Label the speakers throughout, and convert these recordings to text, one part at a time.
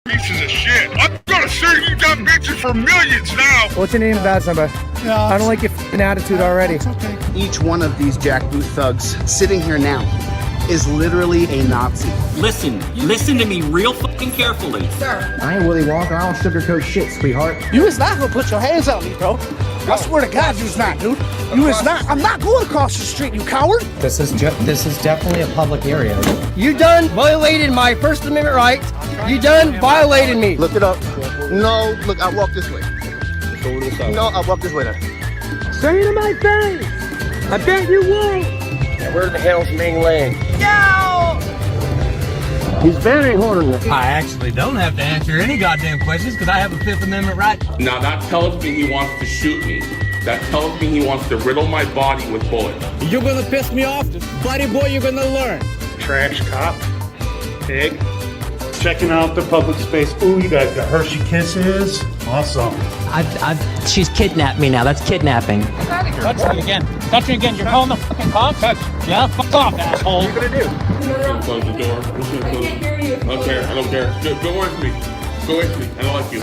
Speaker 1: pieces of shit. I'm gonna sue you dumb bitches for millions now.
Speaker 2: What's your name, badge number?
Speaker 3: Yeah,
Speaker 2: I don't like your attitude already.
Speaker 3: Okay.
Speaker 4: Each one of these jackboot thugs sitting here now is literally a Nazi.
Speaker 5: Listen to me real fucking carefully.
Speaker 6: Sir.
Speaker 2: I ain't Willy Wonka. I don't sugarcoat shit, sweetheart.
Speaker 3: You is not gonna put your hands on me, bro. I swear to God, you's not, dude. You is not. I'm not going across the street, you coward.
Speaker 2: This is definitely a public area.
Speaker 7: You done violated my First Amendment rights. You done violated me.
Speaker 4: Look it up. No, look, I walk this way. No, I walk this way then.
Speaker 2: Say it to my face. I bet you won't.
Speaker 7: Now, where the hell's Ming Lane?
Speaker 2: He's very horny.
Speaker 8: I actually don't have to answer any goddamn questions because I have a Fifth Amendment right.
Speaker 9: Now that tells me he wants to shoot me. That tells me he wants to riddle my body with bullets.
Speaker 8: You're gonna piss me off? Buddy boy, you're gonna learn.
Speaker 10: Trash cop, pig, checking out the public space. Ooh, you guys got Hershey Kisses. Awesome.
Speaker 7: She's kidnapped me now. That's kidnapping.
Speaker 8: Touch me again. Touch me again. You're calling the fucking cops? Yeah, fuck off, asshole.
Speaker 2: What are you gonna do?
Speaker 9: Close the door. I don't care. I don't care. Go with me. Go with me. I don't like you.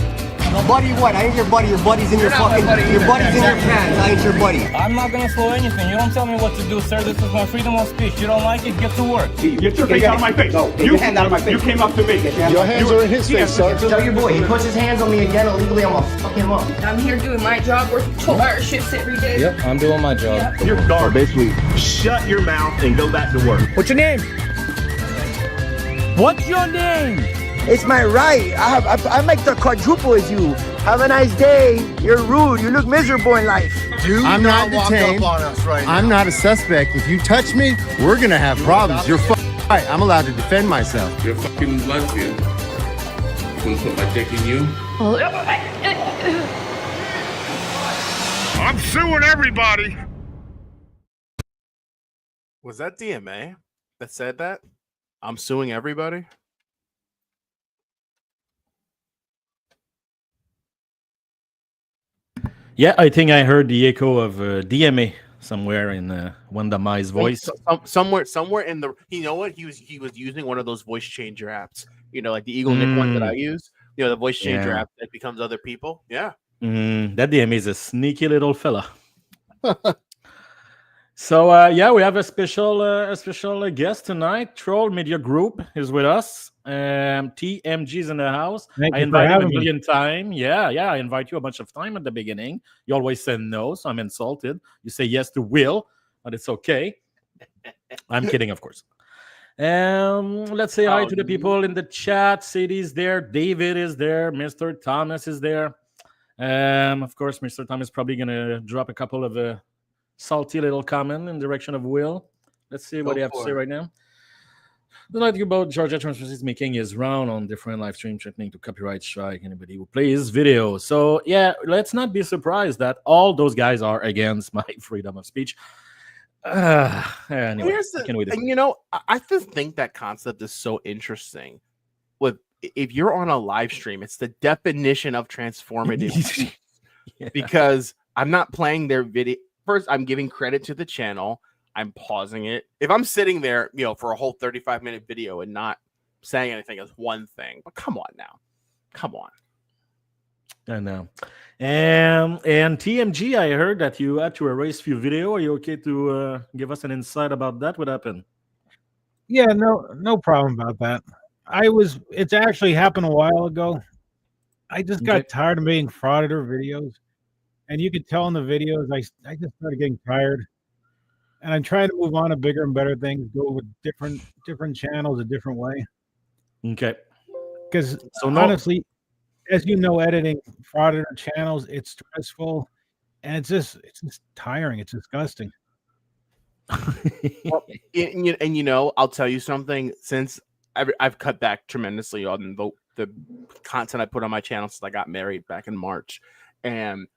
Speaker 7: Buddy what? I ain't your buddy. Your buddy's in your fucking... Your buddy's in your pants. I ain't your buddy.
Speaker 8: I'm not gonna slow anything. You don't tell me what to do, sir. This is my freedom of speech. You don't like it? Get to work.
Speaker 10: Get your face out of my face.
Speaker 2: No, get your hand out of my face.
Speaker 10: You came up to me.
Speaker 2: Your hands are in his face, sir.
Speaker 7: Tell your boy. He puts his hands on me again illegally. I'm gonna fuck him up.
Speaker 6: I'm here doing my job, working 12-hour shifts every day.
Speaker 8: Yep, I'm doing my job.
Speaker 6: Yeah.
Speaker 10: You're garbage. Basically, shut your mouth and go back to work.
Speaker 2: What's your name?
Speaker 8: What's your name?
Speaker 2: It's my right. I make the quadruple as you. Have a nice day. You're rude. You look miserable in life.
Speaker 11: I'm not detained. I'm not a suspect. If you touch me, we're gonna have problems. You're right. I'm allowed to defend myself.
Speaker 9: You're a fucking lesbian. You wanna put my dick in you?
Speaker 1: I'm suing everybody.
Speaker 4: Was that DMA that said that? I'm suing everybody?
Speaker 12: Yeah, I think I heard the echo of DMA somewhere in Wanda Mai's voice.
Speaker 4: Somewhere in the, you know what? He was using one of those voice changer apps. You know, like the Eagle Nick one that I use. You know, the voice changer app that becomes other people. Yeah.
Speaker 12: That DMA is a sneaky little fella. So yeah, we have a special guest tonight. Troll Media Group is with us. TMG's in the house. I invite you a million times. Yeah, I invite you a bunch of time at the beginning. You always say no, so I'm insulted. You say yes to Will, but it's okay. I'm kidding, of course. Let's say hi to the people in the chat. Sadie's there, David is there, Mr. Thomas is there. Of course, Mr. Thomas is probably gonna drop a couple of salty little comment in direction of Will. Let's see what you have to say right now. The night about Georgia Transparency is making his round on different live streams, threatening to copyright strike anybody who plays video. So yeah, let's not be surprised that all those guys are against my freedom of speech. Anyway,
Speaker 4: and you know, I just think that concept is so interesting. With if you're on a live stream, it's the definition of transformative. Because I'm not playing their video. First, I'm giving credit to the channel. I'm pausing it. If I'm sitting there, you know, for a whole 35-minute video and not saying anything is one thing. But come on now. Come on.
Speaker 12: I know. And TMG, I heard that you had to erase a few video. Are you okay to give us an insight about that? What happened?
Speaker 13: Yeah, no problem about that. It's actually happened a while ago. I just got tired of being frauditor videos. And you could tell in the videos, I just started getting tired. And I'm trying to move on to bigger and better things, go with different channels a different way.
Speaker 12: Okay.
Speaker 13: Because honestly, as you know, editing frauditor channels, it's stressful and it's just tiring. It's disgusting.
Speaker 4: Well, and you know, I'll tell you something. Since I've cut back tremendously on the content I put on my channel since I got married back in March, and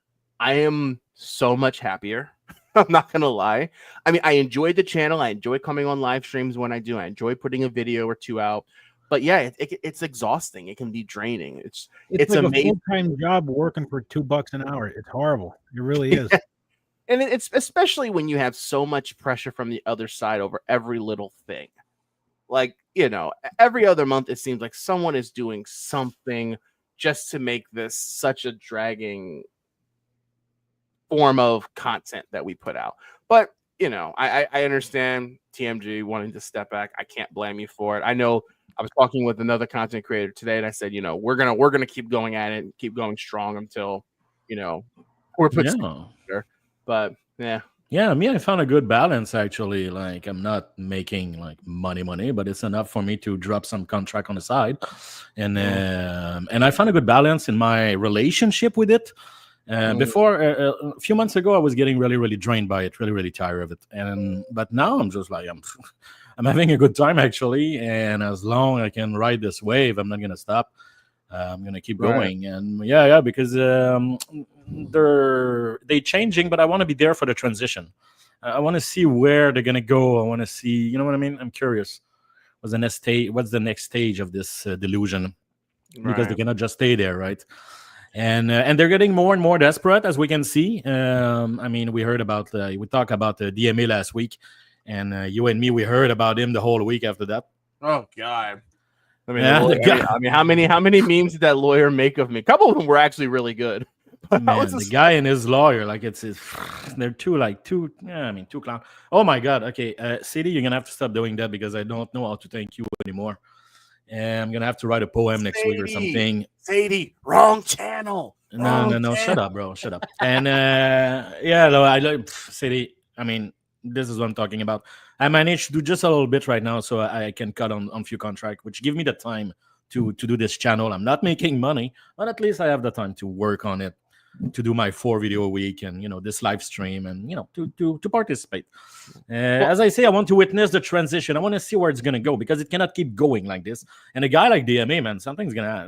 Speaker 4: I am so much happier. I'm not gonna lie. I mean, I enjoy the channel. I enjoy coming on live streams when I do. I enjoy putting a video or two out. But yeah, it's exhausting. It can be draining. It's
Speaker 13: like amazing. A full-time job working for $2 an hour. It's horrible. It really is.
Speaker 4: And it's especially when you have so much pressure from the other side over every little thing. Like, every other month it seems like someone is doing something just to make this such a dragging form of content that we put out. But I understand TMG wanting to step back. I can't blame you for it. I know I was talking with another content creator today, and I said, we're gonna keep going at it and keep going strong until we're put together. But
Speaker 12: yeah, me, I found a good balance actually. Like, I'm not making like money, but it's enough for me to drop some contract on the side, and I found a good balance in my relationship with it. Before a few months ago, I was getting really, really drained by it, really, really tired of it, but now I'm just like I'm having a good time actually, and as long as I can ride this wave, I'm not gonna stop. I'm gonna keep going, and because they changing, but I want to be there for the transition. I want to see where they're gonna go. I want to see, you know what I mean? I'm curious. What's the next stage of this delusion? Because they cannot just stay there, right? And they're getting more and more desperate, as we can see. I mean, we talked about the DMA last week, and you and me, we heard about him the whole week after that.
Speaker 4: Oh God. I mean, how many memes did that lawyer make of me? A couple of them were actually really good.
Speaker 12: Man, the guy and his lawyer, like they're two clown. Oh my God. Okay, CD, you're gonna have to stop doing that because I don't know how to thank you anymore. And I'm gonna have to write a poem next week or something.
Speaker 4: Sadie, wrong channel.
Speaker 12: No. Shut up, bro. Shut up. And I like Sadie. I mean, this is what I'm talking about. I managed to do just a little bit right now, so I can cut on few contracts, which give me the time to do this channel. I'm not making money, but at least I have the time to work on it, to do my 4 video a week, and this live stream, and to participate. As I say, I want to witness the transition. I want to see where it's gonna go, because it cannot keep going like this. And a guy like DMA, man, something's gonna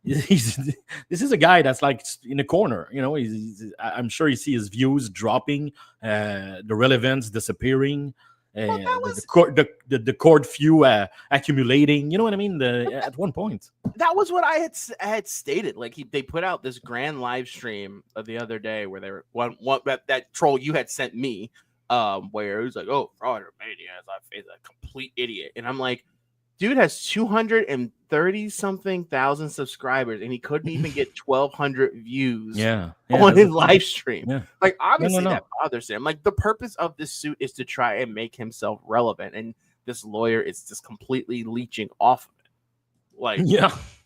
Speaker 12: this is a guy that's like in the corner. I'm sure you see his views dropping, the relevance disappearing. The cord view accumulating. You know what I mean? At one point,
Speaker 4: that was what I had stated. Like they put out this grand live stream of the other day where they were that troll you had sent me, where it was like, "Oh, Frauditor Mania is a complete idiot," and I'm like, dude has 230 something thousand subscribers, and he couldn't even get 1,200 views on his live stream. Yeah. Like, obviously that bothers him. Like, the purpose of this suit is to try and make himself relevant, and this lawyer is just completely leeching off of it. Like,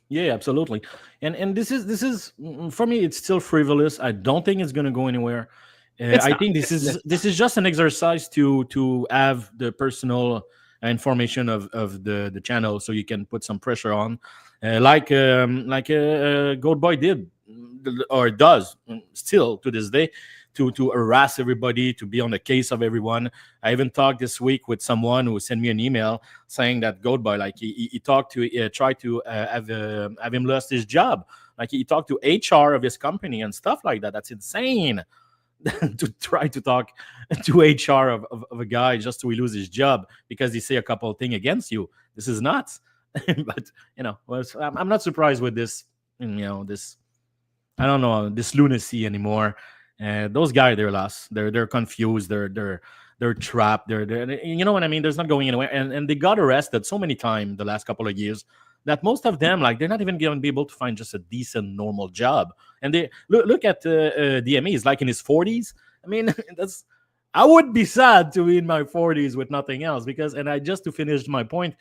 Speaker 12: yeah, absolutely. And this is for me, it's still frivolous. I don't think it's gonna go anywhere. I think this is just an exercise to have the personal information of the channel, so you can put some pressure on, like Gold Boy did or does still to this day, to harass everybody, to be on the case of everyone. I even talked this week with someone who sent me an email saying that Gold Boy, like he tried to have him lost his job. Like he talked to HR of his company and stuff like that. That's insane. To try to talk to HR of a guy just to lose his job because he say a couple of things against you. This is nuts. But I'm not surprised with this. This, I don't know, this lunacy anymore. Those guys, they're lost. They're confused. They're trapped. They're you know what I mean. There's not going anywhere. And they got arrested so many times the last couple of years that most of them, like, they're not even going to be able to find just a decent, normal job. And they look at DME. He's like in his 40s. I mean, I would be sad to be in my 40s with nothing else, because, and to finish my point,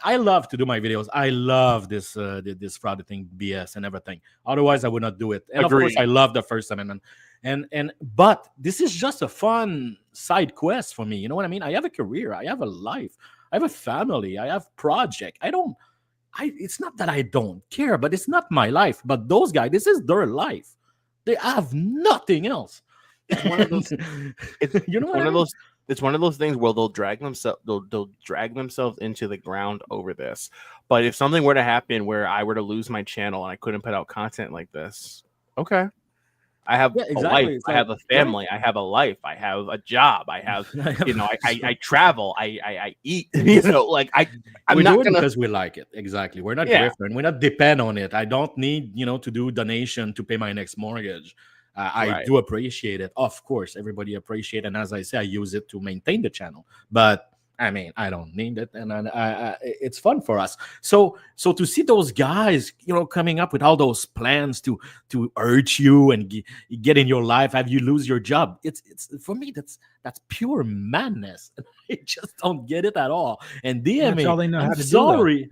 Speaker 12: I love to do my videos. I love this fraud thing, BS and everything. Otherwise, I would not do it. And Of course, I love the First Amendment. But this is just a fun side quest for me. You know what I mean? I have a career. I have a life. I have a family. I have project. It's not that I don't care, but it's not my life. But those guys, this is their life. They have nothing else.
Speaker 4: It's one of those. It's one of those things where they'll drag themselves into the ground over this. But if something were to happen where I were to lose my channel and I couldn't put out content like this, okay. I have a life. I have a family. I have a life. I have a job. I have, I travel. I eat. I'm not
Speaker 12: doing it because we like it. Exactly. We're not different. We're not depend on it. I don't need, to do donation to pay my next mortgage. I do appreciate it. Of course, everybody appreciate it. And as I say, I use it to maintain the channel. But I mean, I don't need it, and it's fun for us. So to see those guys, coming up with all those plans to hurt you and get in your life, have you lose your job? It's for me that's pure madness. I just don't get it at all. And DMA,
Speaker 13: that's all they know how to
Speaker 12: sorry.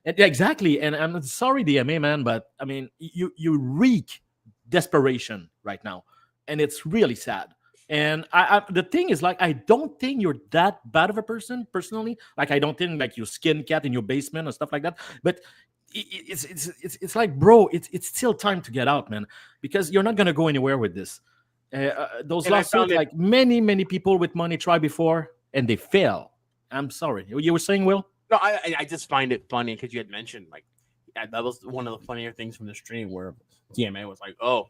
Speaker 12: Exactly, and I'm sorry, DMA man, but I mean, you reek desperation right now, and it's really sad. And the thing is, like, I don't think you're that bad of a person personally. Like, I don't think like you skin cat in your basement or stuff like that. But it's like, bro, it's still time to get out, man, because you're not gonna go anywhere with this. Those lawsuits, like many people with money try before and they fail. I'm sorry. You were saying, Will?
Speaker 4: No, I just find it funny because you had mentioned like that was one of the funnier things from the stream where DMA was like, "Oh,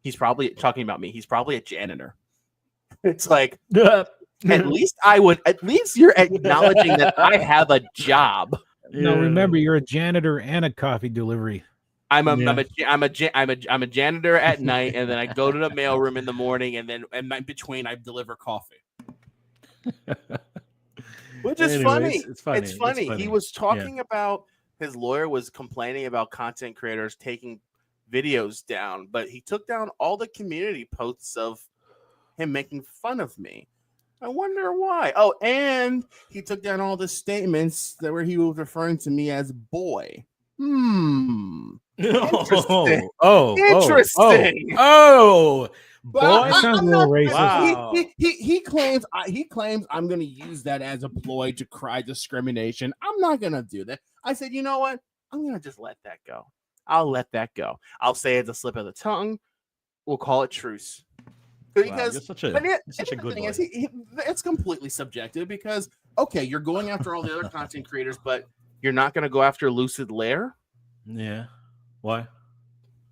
Speaker 4: he's probably talking about me. He's probably a janitor." It's like, at least you're acknowledging that I have a job.
Speaker 13: No, remember, you're a janitor and a coffee delivery.
Speaker 4: I'm a janitor at night, and then I go to the mailroom in the morning, and then in between I deliver coffee. Which is funny. It's funny. He was talking about his lawyer was complaining about content creators taking videos down, but he took down all the community posts of him making fun of me. I wonder why. Oh, and he took down all the statements that where he was referring to me as boy. Interesting.
Speaker 12: Interesting.
Speaker 13: Boy, that sounds a little racist.
Speaker 4: Wow. He claims I'm going to use that as a ploy to cry discrimination. I'm not going to do that. I said, you know what? I'm going to just let that go. I'll let that go. I'll say it's a slip of the tongue. We'll call it truce. Because
Speaker 12: such a good
Speaker 4: thing
Speaker 12: boy.
Speaker 4: is, it's completely subjective because, okay, you're going after all the other content creators, but you're not going to go after Lucid Lair?
Speaker 12: Yeah. Why?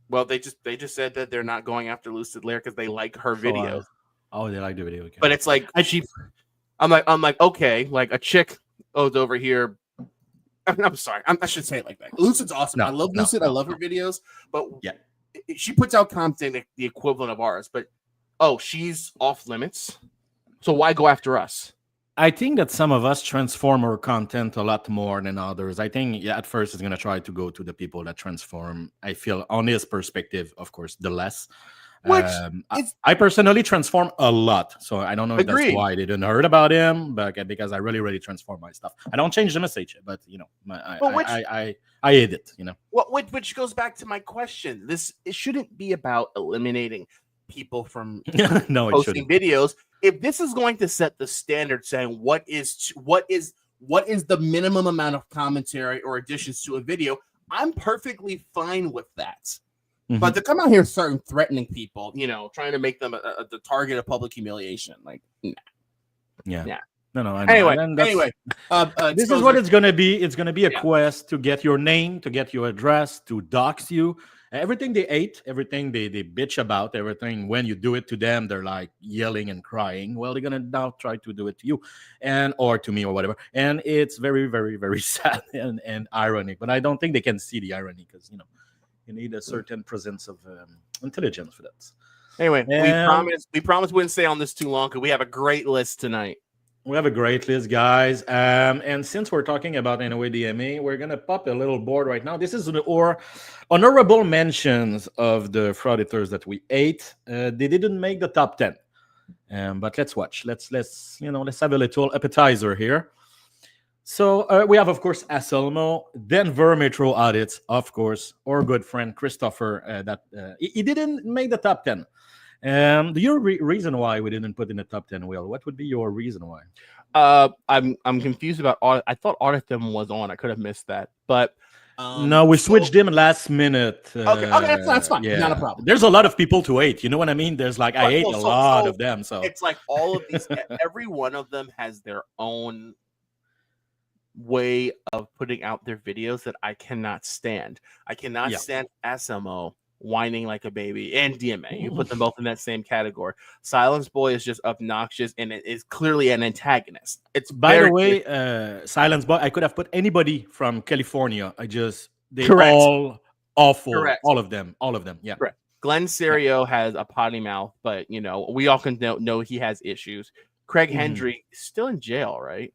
Speaker 4: Well, they just said that they're not going after Lucid Lair because they like her videos.
Speaker 12: Oh, they like the video. Okay.
Speaker 4: But it's like I'm like okay, like a chick over here. I'm sorry, I should say it like that. Lucid's awesome. I love Lucid. I love her videos, but she puts out content the equivalent of ours. But she's off limits. So why go after us?
Speaker 12: I think that some of us transform our content a lot more than others. I think at first it's going to try to go to the people that transform. I feel on his perspective, of course, the less. I personally transform a lot. So I don't know if that's why they didn't heard about him, but because I really transform my stuff. I don't change the message, but I hate it,
Speaker 4: Well, which goes back to my question. It shouldn't be about eliminating people from posting videos. If this is going to set the standard, saying what is the minimum amount of commentary or additions to a video, I'm perfectly fine with that. Mm-hmm. But to come out here threatening people, trying to make them the target of public humiliation, like, nah.
Speaker 12: Yeah. No. I know.
Speaker 4: Anyway,
Speaker 12: this is what it's going to be. It's going to be a quest to get your name, to get your address, to dox you. Everything they hate, everything they bitch about, everything, when you do it to them, they're like yelling and crying. Well, they're going to now try to do it to you or to me or whatever. And it's very, very, very sad and ironic. But I don't think they can see the irony because, you need a certain presence of intelligence for that.
Speaker 4: Anyway, we promised we wouldn't stay on this too long because we have a great list tonight.
Speaker 12: We have a great list, guys. And since we're talking about anyway DMA, we're going to pop a little board right now. This is our honorable mentions of the frauditors that we ate. They didn't make the top 10. But let's watch. Let's have a little appetizer here. So we have, of course, Aselmo, Denver Metro Audits, of course, our good friend Christopher. He didn't make the top 10. Do you reason why we didn't put in the top 10, Will? What would be your reason why?
Speaker 4: I'm confused about audit. I thought Audit Them was on. I could have missed that, but
Speaker 12: no, we switched him last minute.
Speaker 4: Okay, that's fine. Yeah. Not a problem.
Speaker 12: There's a lot of people to hate. You know what I mean? There's like I hate a lot of them. So
Speaker 4: it's like all of these. Every one of them has their own way of putting out their videos that I cannot stand. I cannot stand SMO whining like a baby and DMA. You put them both in that same category. Silence Boy is just obnoxious and it is clearly an antagonist. It's
Speaker 12: by the way, Silence Boy, I could have put anybody from California. They're all awful.
Speaker 4: Correct.
Speaker 12: All of them. Yeah.
Speaker 4: Correct. Glenn Serio has a potty mouth, but we all can know he has issues. Craig Hendry is still in jail, right?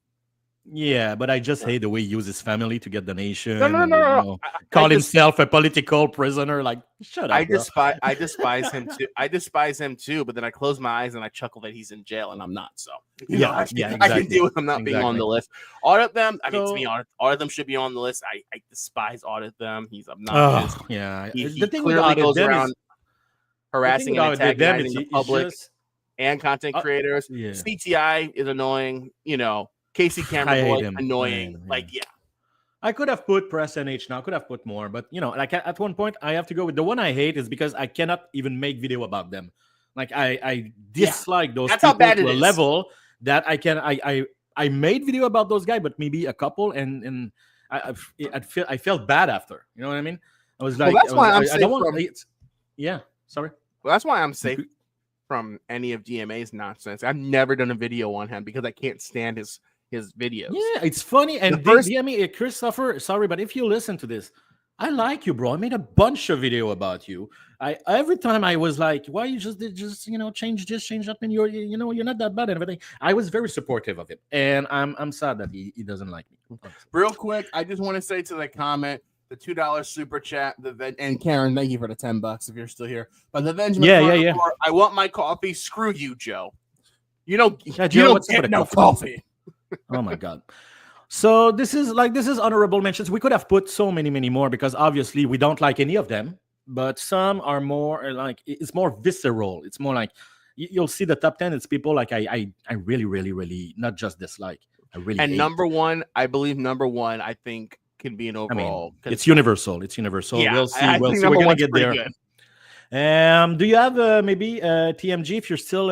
Speaker 12: Yeah, but I just hate the way he uses his family to get donation.
Speaker 4: No.
Speaker 12: You know, call himself a political prisoner. Like, shut up.
Speaker 4: I despise him too. I despise him too. But then I close my eyes and I chuckle that he's in jail and I'm not. So I can deal with him not being on the list. Audit them. I mean, to me, all of them should be on the list. I despise audit them. He's obnoxious. He
Speaker 12: the thing
Speaker 4: clearly
Speaker 12: with
Speaker 4: goes
Speaker 12: them
Speaker 4: around
Speaker 12: is,
Speaker 4: harassing and antagonizing the public
Speaker 12: just,
Speaker 4: and content creators. CTI is annoying. You know. Casey Cameron was annoying.
Speaker 12: I could have put Press NH now. I could have put more, but you know, like at one point, I have to go with the one I hate is because I cannot even make video about them. Like I dislike those people to a level that I made video about those guys, but maybe a couple, and I felt bad after. You know what I mean? I was like,
Speaker 4: that's why I'm
Speaker 12: I don't want. Sorry.
Speaker 4: Well, that's why I'm safe from any of DMA's nonsense. I've never done a video on him because I can't stand his videos.
Speaker 12: Yeah, it's funny. And DMA, Christopher, sorry, but if you listen to this, I like you, bro. I made a bunch of video about you. Every time I was like, why you just change this, change that, and you're not that bad and everything. I was very supportive of him, and I'm sad that he doesn't like me.
Speaker 4: Real quick, I just want to say to the comment, the $2 super chat, and Karen, thank you for the $10 if you're still here. But the Benjamin,
Speaker 12: yeah.
Speaker 4: I want my coffee. Screw you, Joe. You don't get no coffee.
Speaker 12: Oh my god. So this is honorable mentions. We could have put so many more because obviously we don't like any of them, but some are more like it's more visceral. It's more like you'll see the top 10. It's people like I really not just dislike. I really
Speaker 4: and
Speaker 12: hate.
Speaker 4: number one, I think can be an overall.
Speaker 12: I mean, it's universal. It's universal.
Speaker 4: Yeah,
Speaker 12: we'll see. We're gonna get there. Do you have maybe TMG if you're still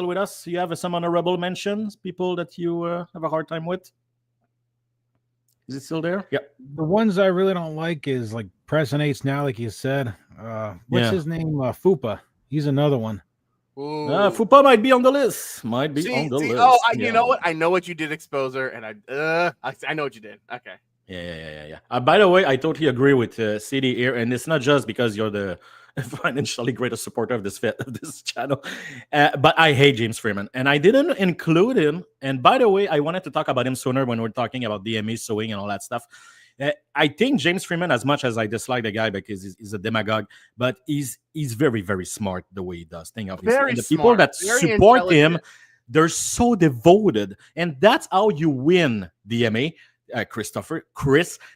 Speaker 12: with us? You have some honorable mentions, people that you have a hard time with? Is it still there? Yeah.
Speaker 13: The ones I really don't like is like Press and Ace now, like you said. What's his name? Fupa. He's another one.
Speaker 12: Fupa might be on the list. On the list.
Speaker 4: Oh, you know what? I know what you did, Exposer, and I know what you did. Okay.
Speaker 12: Yeah. By the way, I totally agree with CD here, and it's not just because you're the financially greatest supporter of this channel, but I hate James Freeman, and I didn't include him. And by the way, I wanted to talk about him sooner when we're talking about DMA suing and all that stuff. I think James Freeman, as much as I dislike the guy because he's a demagogue, but he's very, very smart the way he does things. And the people that support him, they're so devoted, and that's how you win DMA. Chris,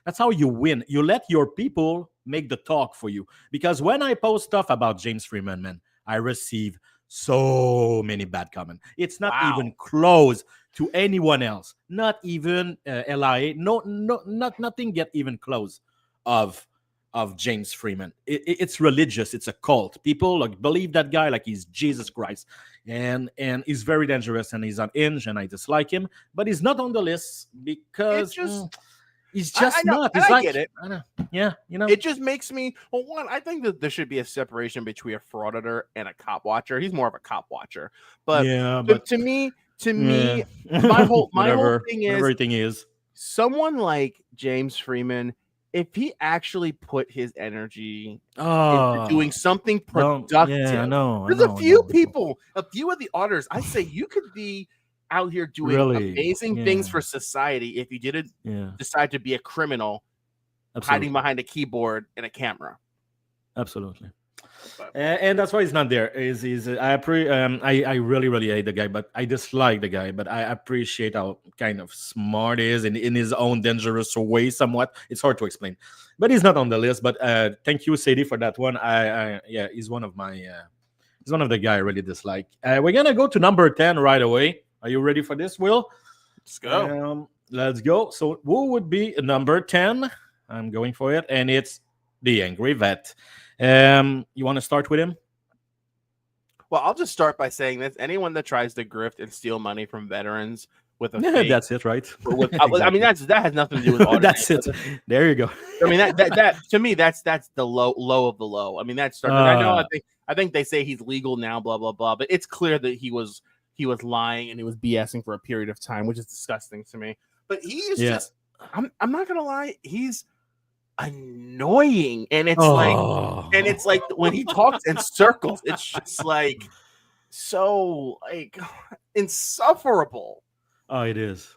Speaker 12: that's how you win. You let your people make the talk for you. Because when I post stuff about James Freeman, man, I receive so many bad comments. It's not even close to anyone else. Not even LIA. Nothing get even close of James Freeman. It's religious. It's a cult. People believe that guy like he's Jesus Christ. And he's very dangerous, and he's on Inge, and I dislike him. But he's not on the list because he's just not. He's
Speaker 4: I get it.
Speaker 12: Yeah,
Speaker 4: It just makes me I think that there should be a separation between a frauditor and a cop watcher. He's more of a cop watcher, but to me, my whole thing is
Speaker 12: everything is
Speaker 4: someone like James Freeman. If he actually put his energy into doing something productive, there's a few people, a few of the auditors, I say you could be out here doing amazing things for society if you didn't decide to be a criminal hiding behind a keyboard and a camera.
Speaker 12: Absolutely. And that's why he's not there. I really hate the guy, but I dislike the guy. But I appreciate how kind of smart he is in his own dangerous way. Somewhat, it's hard to explain, but he's not on the list. But thank you, Sadie, for that one. He's one of he's one of the guy I really dislike. We're gonna go to number 10 right away. Are you ready for this, Will?
Speaker 4: Let's go.
Speaker 12: Let's go. So who would be number 10? I'm going for it, and it's the Angry Vet. You want to start with him?
Speaker 4: Well, I'll just start by saying this: anyone that tries to grift and steal money from veterans with a
Speaker 12: that's it, right?
Speaker 4: Exactly. I mean, that has nothing to do with auditing.
Speaker 12: That's it. There you go.
Speaker 4: I mean, that to me, that's the low of the low. I mean, that's I think they say he's legal now, blah blah blah, but it's clear that he was lying and he was BSing for a period of time, which is disgusting to me. But he is just I'm not gonna lie, he's annoying, and it's like when he talks in circles, it's just like so like insufferable.
Speaker 12: It is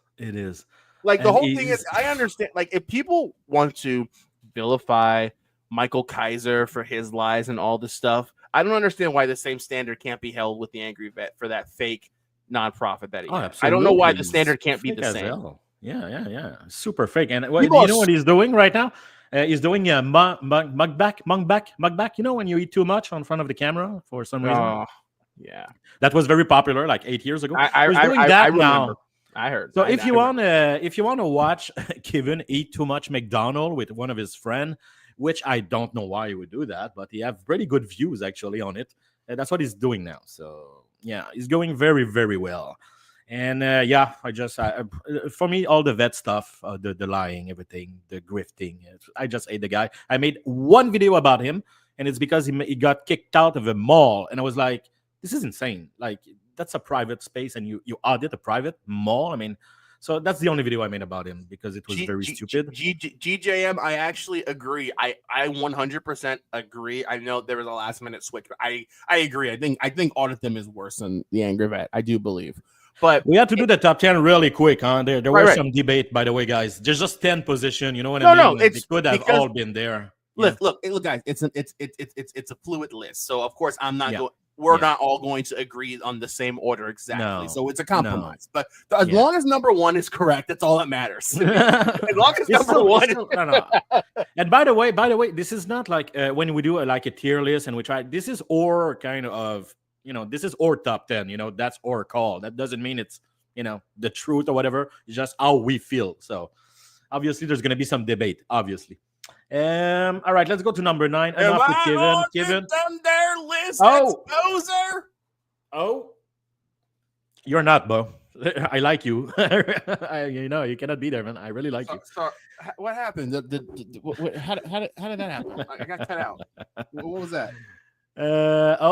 Speaker 4: Like the
Speaker 12: And
Speaker 4: whole thing is,
Speaker 12: he's-
Speaker 4: I understand. Like if people want to vilify Michael Kaiser for his lies and all this stuff, I don't understand why the same standard can't be held with the Angry Vet for that fake nonprofit that he has. I don't know why the standard can't be the
Speaker 12: Fake as
Speaker 4: same.
Speaker 12: hell. Yeah. Super fake. And
Speaker 4: People
Speaker 12: you
Speaker 4: are
Speaker 12: know what he's doing right now? He's doing a mugback. You know when you eat too much on front of the camera for some reason?
Speaker 4: Oh, yeah.
Speaker 12: That was very popular like 8 years ago.
Speaker 4: I
Speaker 12: He's doing that now.
Speaker 4: remember. I heard.
Speaker 12: So if you want to watch Kevin eat too much McDonald's with one of his friends, which I don't know why he would do that, but he have pretty good views actually on it. That's what he's doing now. So yeah, he's going very, very well. And for me, all the vet stuff, the lying, everything, the grifting, I just hate the guy. I made one video about him, and it's because he got kicked out of a mall, and I was like, this is insane. Like that's a private space, and you audit a private mall. I mean, so that's the only video I made about him because it was very stupid.
Speaker 4: GJM, I actually agree. I 100% agree. I know there was a last minute switch, but I agree. I think audit them is worse than the Angry Vet. I do believe. But
Speaker 12: we had to do the top 10 really quick, huh? There
Speaker 4: Right,
Speaker 12: was some debate, by the way, guys. There's just 10 position. You know what I mean?
Speaker 4: No,
Speaker 12: They
Speaker 4: it's
Speaker 12: could have
Speaker 4: because-
Speaker 12: all been there.
Speaker 4: Look, guys. It's a fluid list. So of course I'm not
Speaker 12: Yeah.
Speaker 4: going. We're not all going to agree on the same order exactly.
Speaker 12: No.
Speaker 4: So it's a compromise. But as long as number one is correct, that's all that matters. As long as
Speaker 12: It's
Speaker 4: number
Speaker 12: still-
Speaker 4: one.
Speaker 12: it's still- no. And by the way, this is not like when we do like a tier list and we try. This is our kind of, this is our top 10. That's our call. That doesn't mean it's the truth or whatever. It's just how we feel. So obviously there's going to be some debate. Obviously. All right, let's go to number 9.
Speaker 4: Am
Speaker 12: Enough with
Speaker 4: I
Speaker 12: Kevin.
Speaker 4: on
Speaker 12: Kevin.
Speaker 4: their list?
Speaker 12: Oh.
Speaker 4: Exposer.
Speaker 12: Oh, you're not, Bo. I like you. You cannot be there, man. I really like you.
Speaker 4: Sorry, what happened? How did that happen? I got cut out. What was that?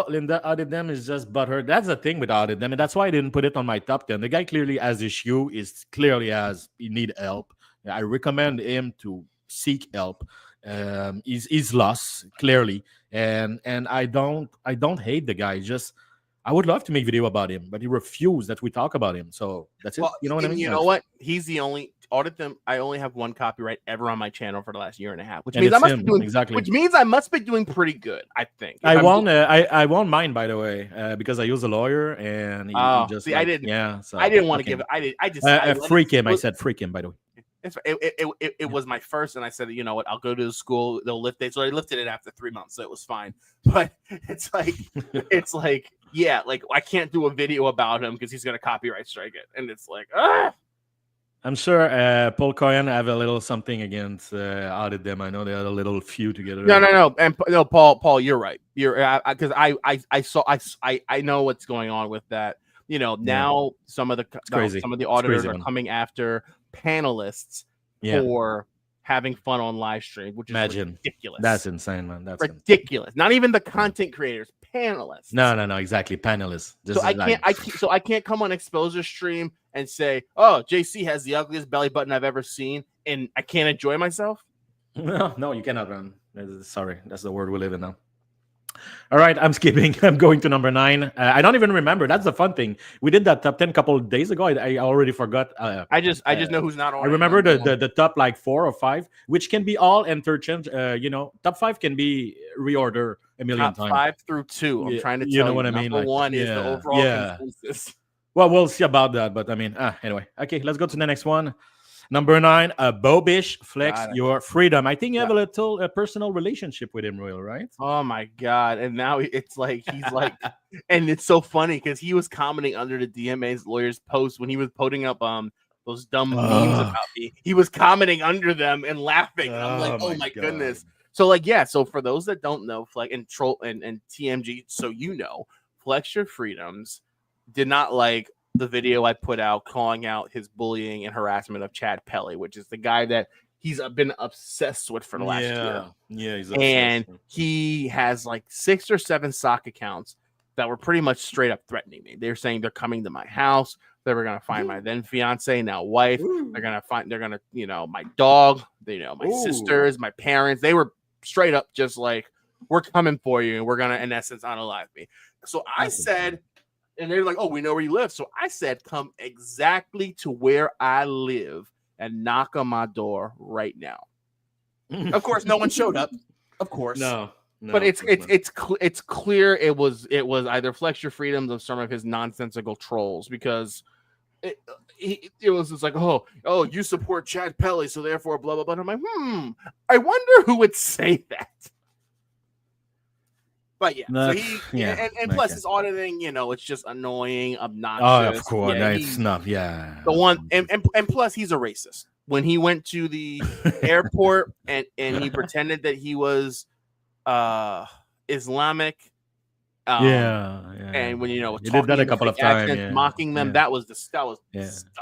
Speaker 12: Linda, audit them is just butthurt. That's the thing with audit them, and that's why I didn't put it on my top 10. The guy clearly has issue. He need help. I recommend him to seek help. He's lost clearly, and I don't hate the guy. Just I would love to make video about him, but he refused that we talk about him. So that's it. You know what I mean?
Speaker 4: You know what? He's the only audit them. I only have one copyright ever on my channel for the last year and a half, which
Speaker 12: And
Speaker 4: means
Speaker 12: it's
Speaker 4: I must
Speaker 12: him,
Speaker 4: be doing
Speaker 12: exactly.
Speaker 4: Which means I must be doing pretty good. I think.
Speaker 12: I won't mind, by the way, because I use a lawyer and he just
Speaker 4: see,
Speaker 12: like,
Speaker 4: I didn't.
Speaker 12: Yeah, so
Speaker 4: I didn't want to
Speaker 12: okay.
Speaker 4: give it. I just
Speaker 12: freak him. I said freak him, by the way.
Speaker 4: It was my first, and I said, you know what? I'll go to the school. They'll lift it. So I lifted it after 3 months, so it was fine. But it's like, yeah, like I can't do a video about him because he's gonna copyright strike it, and it's like,
Speaker 12: I'm sure Paul Coyan have a little something against audit them. I know they had a little few together.
Speaker 4: No, and no, Paul, you're right. You're because I know what's going on with that. Now some of the auditors are coming after panelists for having fun on live stream, which is ridiculous.
Speaker 12: That's insane, man. That's
Speaker 4: ridiculous. Not even the content creators, panelists.
Speaker 12: No, exactly, panelists.
Speaker 4: So I can't come on Exposer stream and say, "Oh, JC has the ugliest belly button I've ever seen," and I can't enjoy myself.
Speaker 12: No, you cannot run. Sorry, that's the word we live in now. All right, I'm skipping. I'm going to number 9. I don't even remember. That's the fun thing. We did that top 10 a couple of days ago. I already forgot.
Speaker 4: I just know who's not on.
Speaker 12: I remember the top like 4 or 5, which can be all interchange. Top 5 can be reorder a million times.
Speaker 4: 5 through 2. I'm trying to tell
Speaker 12: you know what I mean.
Speaker 4: Number 1 is the overall consensus.
Speaker 12: Well, we'll see about that. But I mean, anyway. Okay, let's go to the next one. Number 9, Bobish, flex your freedom. I think you have a personal relationship with him, Royal, right?
Speaker 4: Oh my god! And now it's like he's like, and it's so funny because he was commenting under the DMA's lawyer's post when he was putting up those dumb memes about me. He was commenting under them and laughing. And I'm like, oh my goodness. So so for those that don't know, Flex and Troll and TMG, so Flex Your Freedoms did not like the video I put out calling out his bullying and harassment of Chad Pelly, which is the guy that he's been obsessed with for the last year.
Speaker 12: Yeah, he's
Speaker 4: obsessed. And he has like 6 or 7 sock accounts that were pretty much straight up threatening me. They're saying they're coming to my house. They were gonna find my then fiance, now wife. They're gonna my dog. My sisters, my parents. They were straight up just like, we're coming for you, and we're gonna in essence unalive me. So I said. And they're like, oh, we know where you live. So I said, come exactly to where I live, and knock on my door right now. Of course, no one showed up. Of course,
Speaker 12: No,
Speaker 4: but it's clear it was either Flex Your Freedoms of some of his nonsensical trolls, because it was just like, oh, you support Chad Pelly, so therefore blah blah blah. And I'm like, I wonder who would say that. But yeah, so and plus his auditing, it's just annoying, obnoxious.
Speaker 12: Oh, of course, it's not. Yeah,
Speaker 4: the one, and plus he's a racist. When he went to the airport and he pretended that he was Islamic. And when
Speaker 12: he did that a couple of times,
Speaker 4: mocking them, that was disgusting.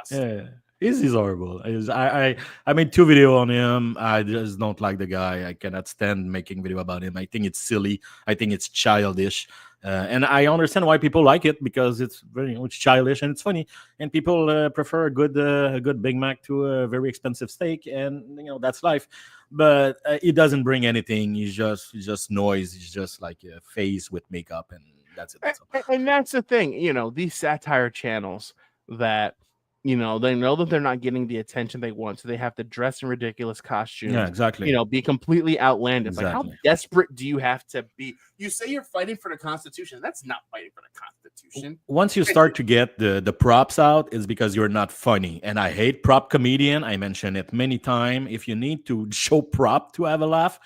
Speaker 12: Yeah. He's horrible. I made 2 videos on him. I just don't like the guy. I cannot stand making video about him. I think it's silly. I think it's childish. And I understand why people like it, because it's it's childish and it's funny. And people prefer a good Big Mac to a very expensive steak, and that's life. But it doesn't bring anything. He's just noise. He's just like a face with makeup, and that's it.
Speaker 4: And that's the thing. These satire channels that. They know that they're not getting the attention they want, so they have to dress in ridiculous costumes.
Speaker 12: Yeah, exactly.
Speaker 4: Be completely outlandish.
Speaker 12: Exactly.
Speaker 4: Like, how desperate do you have to be? You say you're fighting for the Constitution. That's not fighting for the Constitution.
Speaker 12: Once you start to get the props out, it's because you're not funny. And I hate prop comedian. I mentioned it many times. If you need to show prop to have a laugh,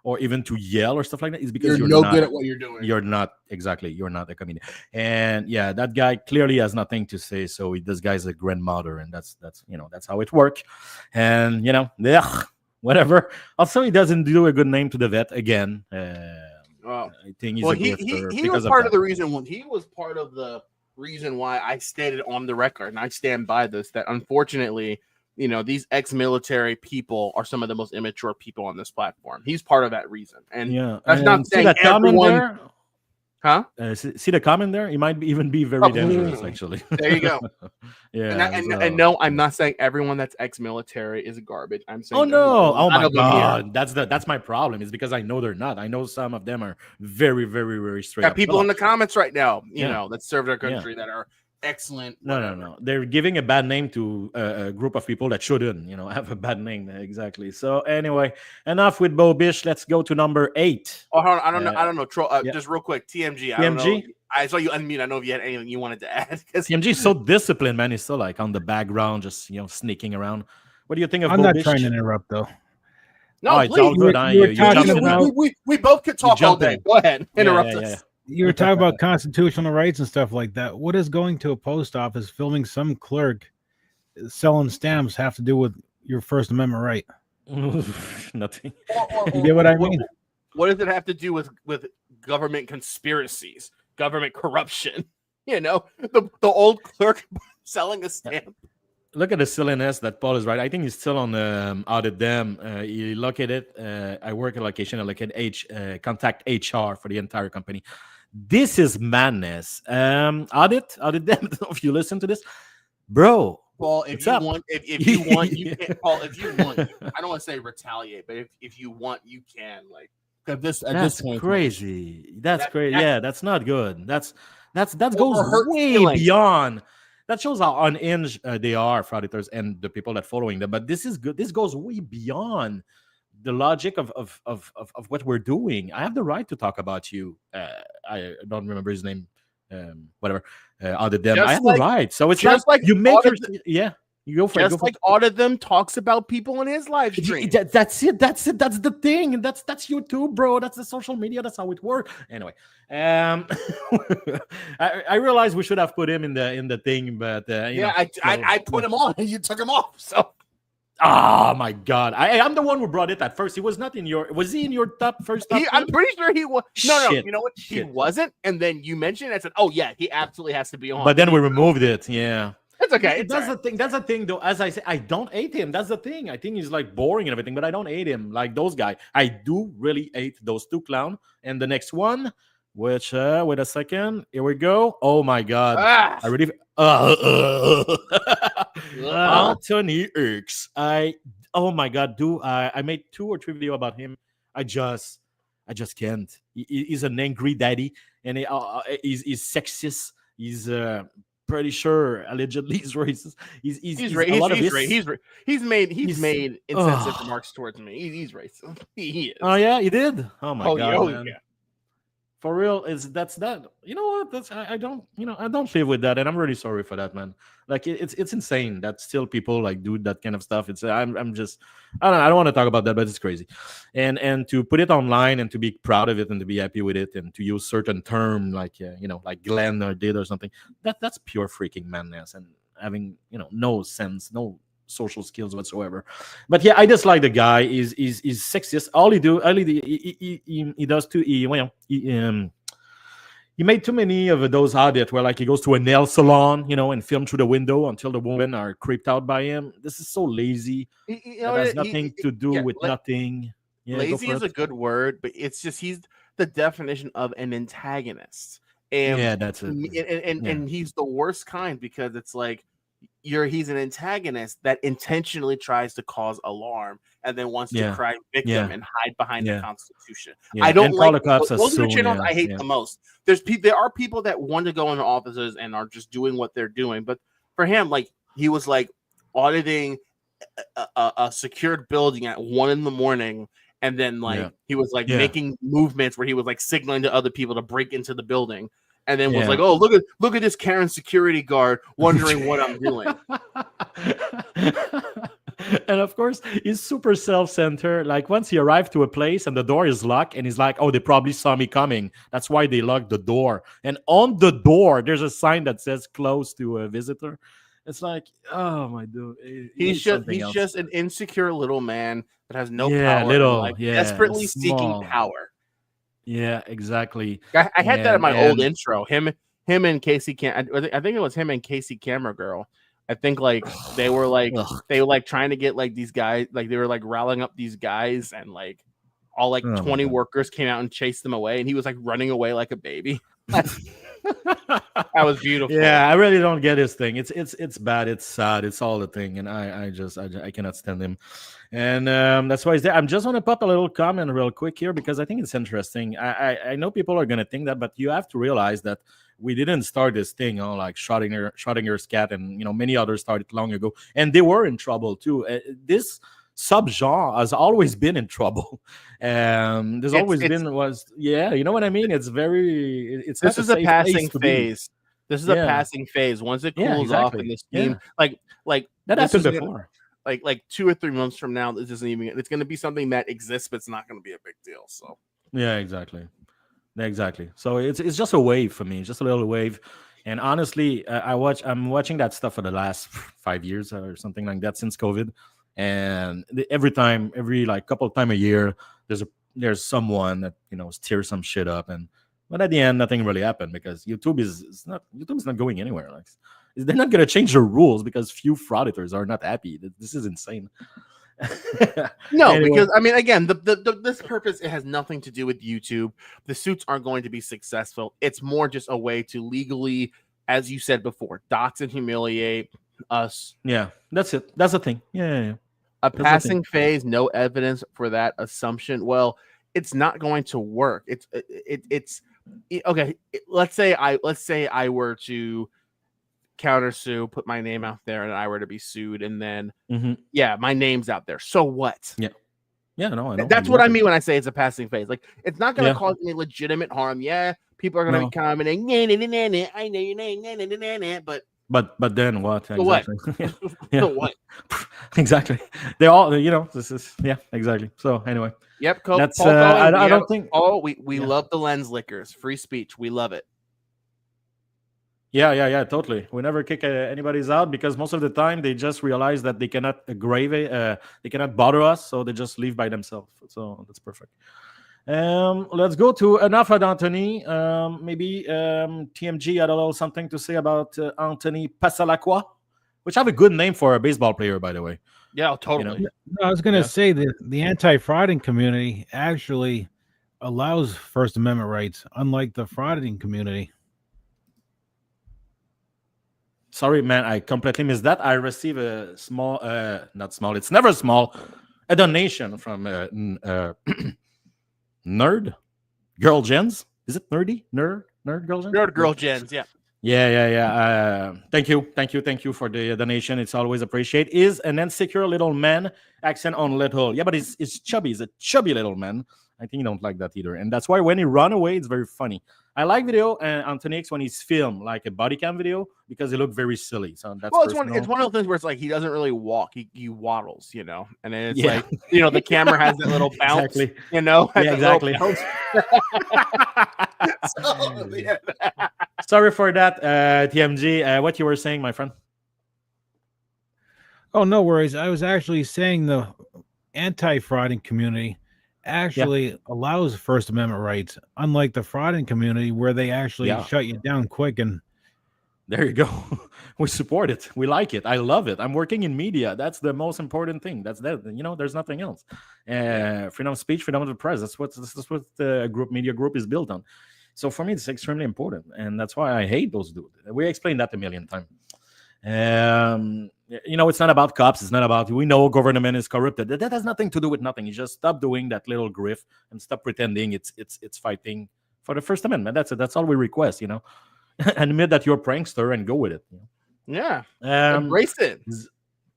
Speaker 12: or even to yell or stuff like that, is because you're
Speaker 4: no
Speaker 12: not
Speaker 4: good at what you're doing.
Speaker 12: You're not a comedian. And yeah, that guy clearly has nothing to say. So this guy's a grandmother, and that's how it works. And whatever. Also, he doesn't do a good name to the vet again. I think he's
Speaker 4: he was part of the reason. He was part of the reason why I stated on the record, and I stand by this, that unfortunately, these ex-military people are some of the most immature people on this platform. He's part of that reason. And that's not saying
Speaker 12: that
Speaker 4: everyone...
Speaker 12: There?
Speaker 4: Huh?
Speaker 12: See the comment there? He might even be very dangerous, actually.
Speaker 4: There you go. And no, I'm not saying everyone that's ex-military is garbage. I'm saying,
Speaker 12: oh my God, that's my problem. It's because I know they're not. I know some of them are very, very, very straight.
Speaker 4: Got people in the comments right now, that serve their country that are excellent.
Speaker 12: No. They're giving a bad name to a group of people that shouldn't, have a bad name. Exactly. So anyway, enough with Bo Bish. Let's go to number 8.
Speaker 4: Oh, hold on. I don't know. Just real quick, TMG. TMG. I saw you unmute. I know if you had anything you wanted to add.
Speaker 12: TMG is so disciplined, man. He's so like on the background, just sneaking around. What do you think of?
Speaker 13: I'm
Speaker 12: Bo
Speaker 13: not
Speaker 12: Bish?
Speaker 13: trying to interrupt though.
Speaker 4: No,
Speaker 12: it's all good.
Speaker 4: We both could talk all day. Go ahead. Interrupt us.
Speaker 13: Yeah. You were talking about constitutional rights and stuff like that. What does going to a post office, filming some clerk selling stamps, have to do with your First Amendment right?
Speaker 12: Nothing.
Speaker 13: You get what I mean?
Speaker 4: What does it have to do with government conspiracies, government corruption? The old clerk selling a stamp.
Speaker 12: Look at the silliness that Paul is right. I think he's still on audit them. You look at it. I work at location. I look at contact HR for the entire company. This is madness. Audit them. If you listen to this, bro.
Speaker 4: Paul, if you want, you can. Paul, if you want, I don't want to say retaliate, but if you want, you can. Like,
Speaker 12: that's crazy. That's crazy. Yeah, that's not good. That goes way beyond. That shows how unhinged they are, frauditors, and the people that following them. But this is good. This goes way beyond the logic of what we're doing. I have the right to talk about you. I don't remember his name. Whatever. Audit them. I have the right. So it's just like you make your you go for
Speaker 4: just like Audit Them talks about people in his live stream.
Speaker 12: That's it. That's the thing. That's YouTube, bro. That's the social media. That's how it works. Anyway, I realized we should have put him in the thing, but
Speaker 4: I put him on and you took him off. So.
Speaker 12: Oh my God! I'm the one who brought it at first. He was not in your. Was he in your top?
Speaker 4: I'm pretty sure he was. No. You know what? He wasn't. And then you mentioned it. I said, "Oh yeah, he absolutely has to be on."
Speaker 12: But then we removed it. Yeah.
Speaker 4: It's okay.
Speaker 12: That's the thing. That's the thing, though. As I say, I don't hate him. That's the thing. I think he's like boring and everything, but I don't hate him like those guys. I do really hate those two clowns. And the next one, which wait a second. Here we go. Oh my God! I really. Anthony X. Oh my God, I made 2 or 3 videos about him. I just can't. He's an angry daddy, and he's sexist. He's pretty sure allegedly he's racist. He's
Speaker 4: made insensitive remarks towards me. He's racist. He is.
Speaker 12: Oh yeah, he did. Oh my god, man.
Speaker 4: Yeah.
Speaker 12: For real, that's that. You know what? That's I don't I don't live with that, and I'm really sorry for that, man. Like it's insane that still people like do that kind of stuff. It's I'm just I don't want to talk about that, but it's crazy. And to put it online and to be proud of it and to be happy with it and to use certain term like like Glenn or did or something, that's pure freaking madness and having no sense, no social skills whatsoever. But yeah, I dislike the guy. He's sexist. He does too. He made too many of those audits where like he goes to a nail salon, and film through the window until the women are creeped out by him. This is so lazy. It has nothing to do with nothing. Yeah,
Speaker 4: lazy is a good word, but it's just he's the definition of an antagonist. And
Speaker 12: yeah, that's it.
Speaker 4: And he's the worst kind because it's like he's an antagonist that intentionally tries to cause alarm and then wants to cry victim and hide behind the Constitution. I don't like
Speaker 12: the cops.
Speaker 4: Those are the channels I hate the most. There are people that want to go into offices and are just doing what they're doing, but for him, like he was like auditing a secured building at 1 a.m, and then like he was like making movements where he was like signaling to other people to break into the building. And then was like, "Oh, look at this Karen security guard wondering what I'm doing."
Speaker 12: And of course, he's super self-centered. Like once he arrived to a place and the door is locked, and he's like, "Oh, they probably saw me coming. That's why they locked the door." And on the door, there's a sign that says "Close to a visitor." It's like, oh my dude,
Speaker 4: he's just an insecure little man that has no power. Desperately seeking power.
Speaker 12: Yeah, exactly.
Speaker 4: I had that in my old intro. Him and Casey I think it was him and Casey Camera Girl. I think like they were like trying to get like these guys, like they were like rallying up these guys, and like all like 20 workers came out and chased them away, and he was like running away like a baby. That was beautiful.
Speaker 12: Yeah, I really don't get his thing. It's bad. It's sad. It's all the thing, and I cannot stand him. And that's why he's there. I'm just want to pop a little comment real quick here because I think it's interesting. I know people are gonna think that, but you have to realize that we didn't start this thing, like Schrodinger's cat, and many others started long ago, and they were in trouble too. This subgenre has always been in trouble. There's always been you know what I mean? It's
Speaker 4: this is a passing phase. This is a passing phase. Once it cools off in this team, like
Speaker 12: that happened before.
Speaker 4: Like 2 or 3 months from now, this isn't even. It's going to be something that exists, but it's not going to be a big deal. So
Speaker 12: yeah, exactly. So it's just a wave for me, just a little wave. And honestly, I'm watching that stuff for the last 5 years or something like that since COVID. And every like couple of times a year, there's someone that steers some shit up, but at the end, nothing really happened because YouTube is not going anywhere. Like they're not gonna change the rules because few frauditors are not happy. This is insane.
Speaker 4: No, anyway. Because I mean, again, this purpose, it has nothing to do with YouTube. The suits aren't going to be successful. It's more just a way to legally, as you said before, dox and humiliate us.
Speaker 12: Yeah, that's it. That's the thing. Yeah.
Speaker 4: A passing phase, no evidence for that assumption. Well, it's not going to work. It's okay. Let's say I were to countersue, put my name out there, and I were to be sued, and then my name's out there. So what?
Speaker 12: Yeah, no, I know.
Speaker 4: That's what I mean when I say it's a passing phase. Like it's not going to cause any legitimate harm. Yeah, people are going to be commenting, I know your name,
Speaker 12: but then what?
Speaker 4: Exactly. What? So what?
Speaker 12: Exactly. They all, this is exactly. So anyway,
Speaker 4: yep.
Speaker 12: That's I don't think.
Speaker 4: Oh, we love the lens lickers. Free speech. We love it.
Speaker 12: Yeah, totally. We never kick anybody's out because most of the time they just realize that they cannot they cannot bother us, so they just leave by themselves. So that's perfect. Let's go to enough at Anthony. Maybe TMG had a little something to say about Anthony Passalacqua, which have a good name for a baseball player, by the way.
Speaker 4: Yeah, totally.
Speaker 13: I was going to say that the anti-frauding community actually allows First Amendment rights, unlike the frauding community.
Speaker 12: Sorry, man, I completely missed that. I received a small, not small, it's never small, a donation from Nerd Girl Gens. Is it nerdy? Nerd Girl Gens?
Speaker 4: Nerd Girl Gens, yeah.
Speaker 12: Yeah. Thank you for the donation. It's always appreciated. Is an insecure little man, accent on little. Yeah, but it's chubby. He's a chubby little man. I think you don't like that either, and that's why when he run away, it's very funny. I like video on Tonics when he's filmed like a body cam video because he look very silly. So that's
Speaker 4: it's one of the things where it's like he doesn't really walk, he waddles, and then it's like the camera has that little bounce,
Speaker 12: exactly.
Speaker 4: Exactly.
Speaker 12: Sorry for that, TMG. What you were saying, my friend?
Speaker 13: Oh, no worries. I was actually saying the anti-frauding community actually allows First Amendment rights, unlike the frauding community where they actually shut you down quick. And
Speaker 12: there you go. We support it. We like it. I love it. I'm working in media. That's the most important thing. That's that. There's nothing else. Freedom of speech, freedom of the press. That's what the media group is built on. So for me, it's extremely important, and that's why I hate those dudes. We explained that a million times. It's not about cops. It's not about, we know government is corrupted. That has nothing to do with nothing. You just stop doing that little grift and stop pretending it's fighting for the First Amendment. That's it. That's all we request, Admit that you're a prankster and go with it.
Speaker 4: Yeah. Embrace it.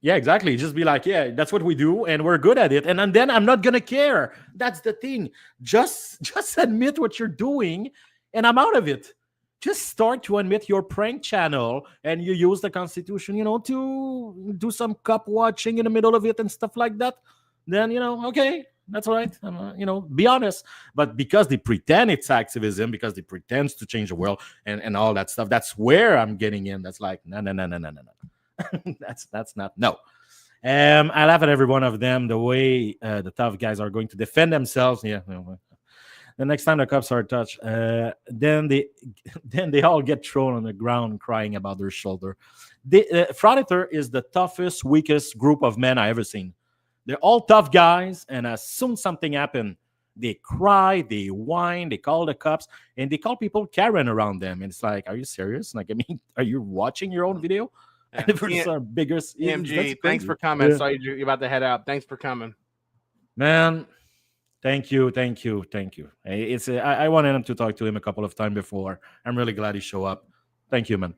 Speaker 12: Yeah, exactly. Just be like, yeah, that's what we do, and we're good at it. And then I'm not gonna care. That's the thing. Just admit what you're doing, and I'm out of it. Just start to admit your prank channel, and you use the Constitution, to do some cop watching in the middle of it and stuff like that. Then okay, that's right. Be honest. But because they pretend it's activism, because they pretend to change the world and all that stuff, that's where I'm getting in. That's like no. That's not no. I laugh at every one of them. The way the tough guys are going to defend themselves. Yeah. The next time the cops are touched, then they all get thrown on the ground crying about their shoulder. The Frauditor is the toughest, weakest group of men I ever seen. They're all tough guys, and as soon as something happens, they cry, they whine, they call the cops, and they call people Karen around them. And it's like, are you serious? Like, are you watching your own video?
Speaker 4: Yeah.
Speaker 12: Biggest
Speaker 4: EMG, thanks for coming. Yeah. Sorry you're about to head out. Thanks for coming,
Speaker 12: man. Thank you. I wanted to talk to him a couple of times before. I'm really glad he showed up. Thank you, man.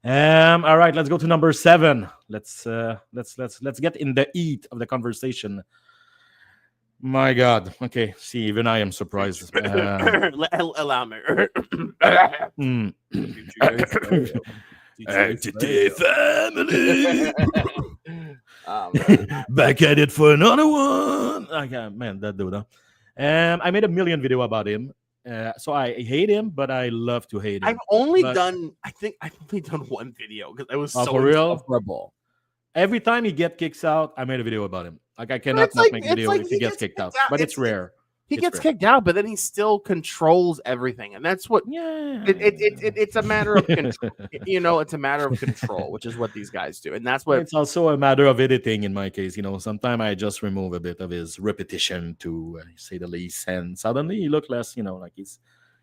Speaker 12: All right, let's go to number 7. Let's get in the heat of the conversation. My God. Okay. See, even I am surprised.
Speaker 4: Allow me.
Speaker 12: Today, family. Back at it for another one. Okay, man, that dude. I made a million video about him. So I hate him, but I love to hate him.
Speaker 4: I've only done one video because I was so
Speaker 12: for real.
Speaker 4: insufferable.
Speaker 12: Every time he gets kicked out, I made a video about him. Like I cannot not make a video if he gets kicked out. But it's rare.
Speaker 4: He gets kicked out, but then he still controls everything, and that's what. Yeah, it's a matter of control. It's a matter of control, which is what these guys do, and that's what.
Speaker 12: It's also a matter of editing in my case. Sometimes I just remove a bit of his repetition, to say the least, and suddenly he look less. Like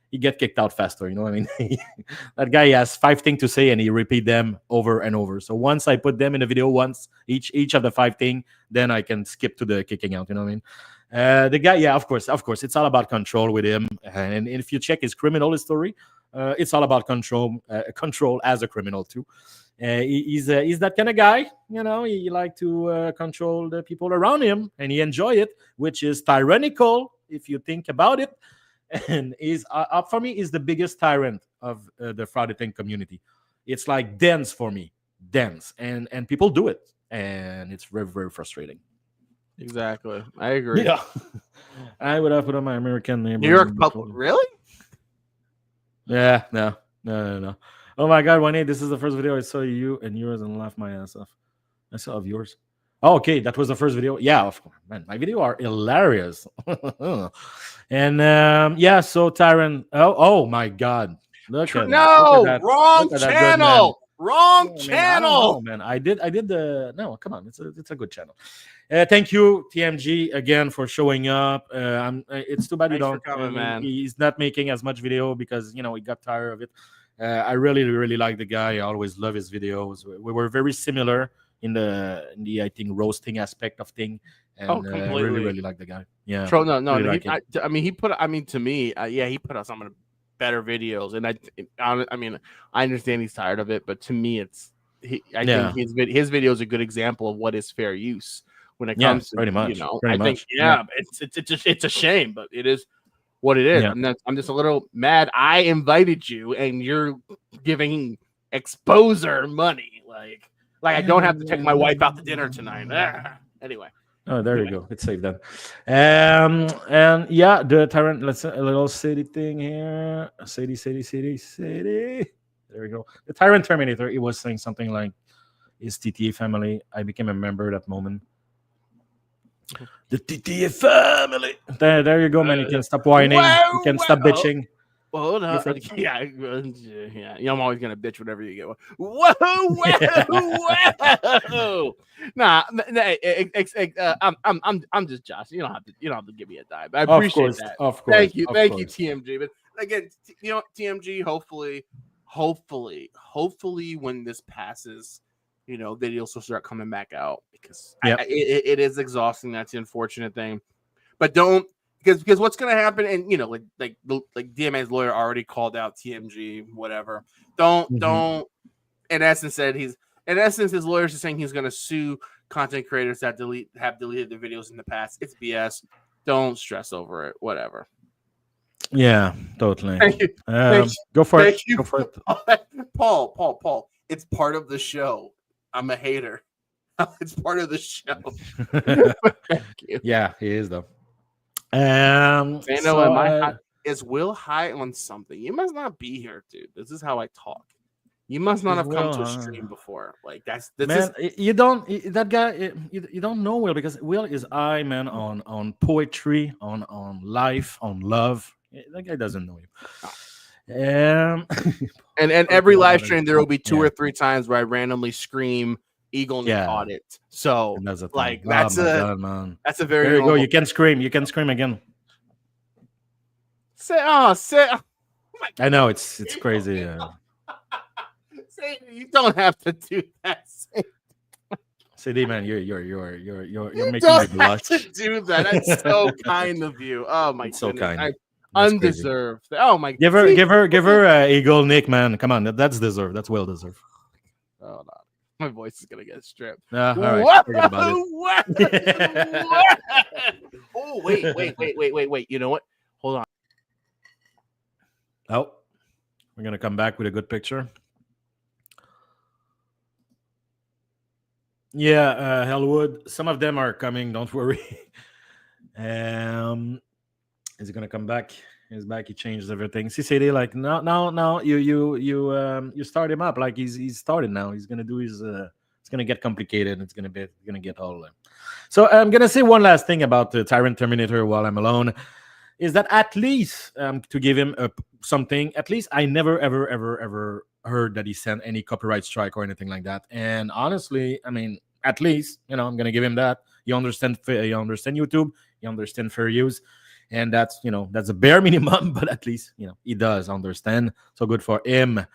Speaker 12: he get kicked out faster. That guy has 5 things to say, and he repeat them over and over. So once I put them in the video, once each of the 5 things, then I can skip to the kicking out. You know what I mean? The guy, yeah, of course, it's all about control with him. And if you check his criminal history, it's all about control as a criminal too. He's that kind of guy, he like to control the people around him, and he enjoy it, which is tyrannical if you think about it. And is up for me is the biggest tyrant of the fraudulent community. It's like dense for me, and people do it, and it's very, very frustrating.
Speaker 4: Exactly. I agree.
Speaker 12: Yeah. I would have put on my American name.
Speaker 4: New York Public. Really?
Speaker 12: Yeah. No. Oh my God, Juanita, this is the first video I saw you and yours and laughed my ass off. I saw of yours. Oh, okay. That was the first video. Yeah, of course. Man, my video are hilarious. And yeah, so Tyrant. Oh my God. Look at that.
Speaker 4: Wrong channel. Wrong channel,
Speaker 12: man. I did the no. Come on, it's a good channel. Thank you, TMG, again for showing up. It's too bad you don't.
Speaker 4: Man.
Speaker 12: He's not making as much video because he got tired of it. I really, really like the guy. I always love his videos. We were very similar in the I think roasting aspect of thing. And I really, really like the guy. Yeah.
Speaker 4: No. Really he put. To me, he put out some of the better videos. And I mean, I understand he's tired of it, but to me, I think his video is a good example of what is fair use when it comes to,
Speaker 12: pretty much.
Speaker 4: I think, it's a shame, but it is what it is.
Speaker 12: Yeah.
Speaker 4: I'm just a little mad. I invited you and you're giving exposer money. Like I don't have to take my wife out to dinner tonight. Anyway.
Speaker 12: Oh, there you go. It's safe then. And yeah, the Tyrant, let's a little city thing here. City. There we go. The Tyrant Terminator, he was saying something like, his TTA family. I became a member at that moment. The TTA family. There you go, man. You can stop whining. You can stop bitching.
Speaker 4: Hold on. Yeah. I'm always gonna bitch whenever you get one. Whoa. Nah. I'm just Josh. You don't have to give me a dime. I appreciate that.
Speaker 12: Of course.
Speaker 4: Thank you, TMG. But again, TMG. Hopefully, when this passes, videos will start coming back out because it is exhausting. That's the unfortunate thing. But don't. Because what's going to happen, and like DMA's lawyer already called out TMG, whatever. Don't. In essence, his lawyers are saying he's going to sue content creators that have deleted the videos in the past. It's BS. Don't stress over it. Whatever.
Speaker 12: Yeah, totally.
Speaker 4: Thank you.
Speaker 12: Go for it.
Speaker 4: Go for it. Paul. It's part of the show. I'm a hater. It's part of the show. Thank you.
Speaker 12: Yeah, he is though.
Speaker 4: Is Will high on something? You must not be here, dude. This is how I talk. You must not have come to a stream before. Like
Speaker 12: you don't know Will, because Will is high, man, on poetry, on life, on love. That guy doesn't know you.
Speaker 4: And every live stream there will be 2 or 3 times where I randomly scream Eagle Nick audit. So that's a very
Speaker 12: there you go. You can scream again. I know it's crazy.
Speaker 4: You don't have to do that.
Speaker 12: CD man, you're making
Speaker 4: don't
Speaker 12: me blush.
Speaker 4: Have to do that. That's so kind of you. Oh my goodness.
Speaker 12: So kind.
Speaker 4: Undeserved. Crazy. Oh my.
Speaker 12: Give her Eagle Nick, man. Come on, that's deserved. That's well deserved.
Speaker 4: Oh no. My voice is gonna get stripped.
Speaker 12: All right. Forget about
Speaker 4: it. Oh wait. You know what? Hold on.
Speaker 12: Oh, we're gonna come back with a good picture. Yeah, Hellwood. Some of them are coming. Don't worry. Is he gonna come back? He's back. He changed everything. CCD, like no. You start him up. Like he's started now. He's gonna do his. It's gonna get complicated. It's gonna get all. So I'm gonna say one last thing about the Tyrant Terminator while I'm alone, is that at least to give him something. At least I never ever heard that he sent any copyright strike or anything like that. And honestly, I mean, at least I'm gonna give him that. You understand YouTube. You understand fair use. And that's a bare minimum, but at least he does understand. So good for him.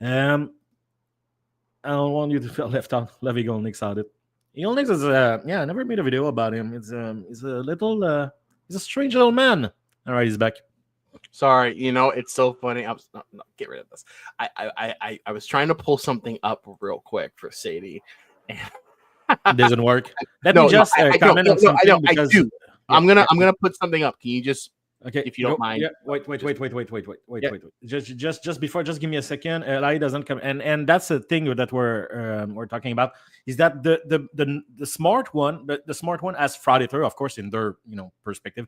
Speaker 12: I don't want you to feel left out. Love Eagle Nick's audit. Eagle Nick is I never made a video about him. He's a strange little man. All right, he's back.
Speaker 4: Sorry, it's so funny. Get rid of this. I was trying to pull something up real quick for Sadie.
Speaker 12: It doesn't work. Let me just comment on something because. I do.
Speaker 4: I'm gonna put something up. Can you just if you don't mind?
Speaker 12: Yeah. Wait. Just before, just give me a second. Lai doesn't come, and that's the thing that we're talking about, is that the smart one, the smart one as frauditor, of course, in their perspective,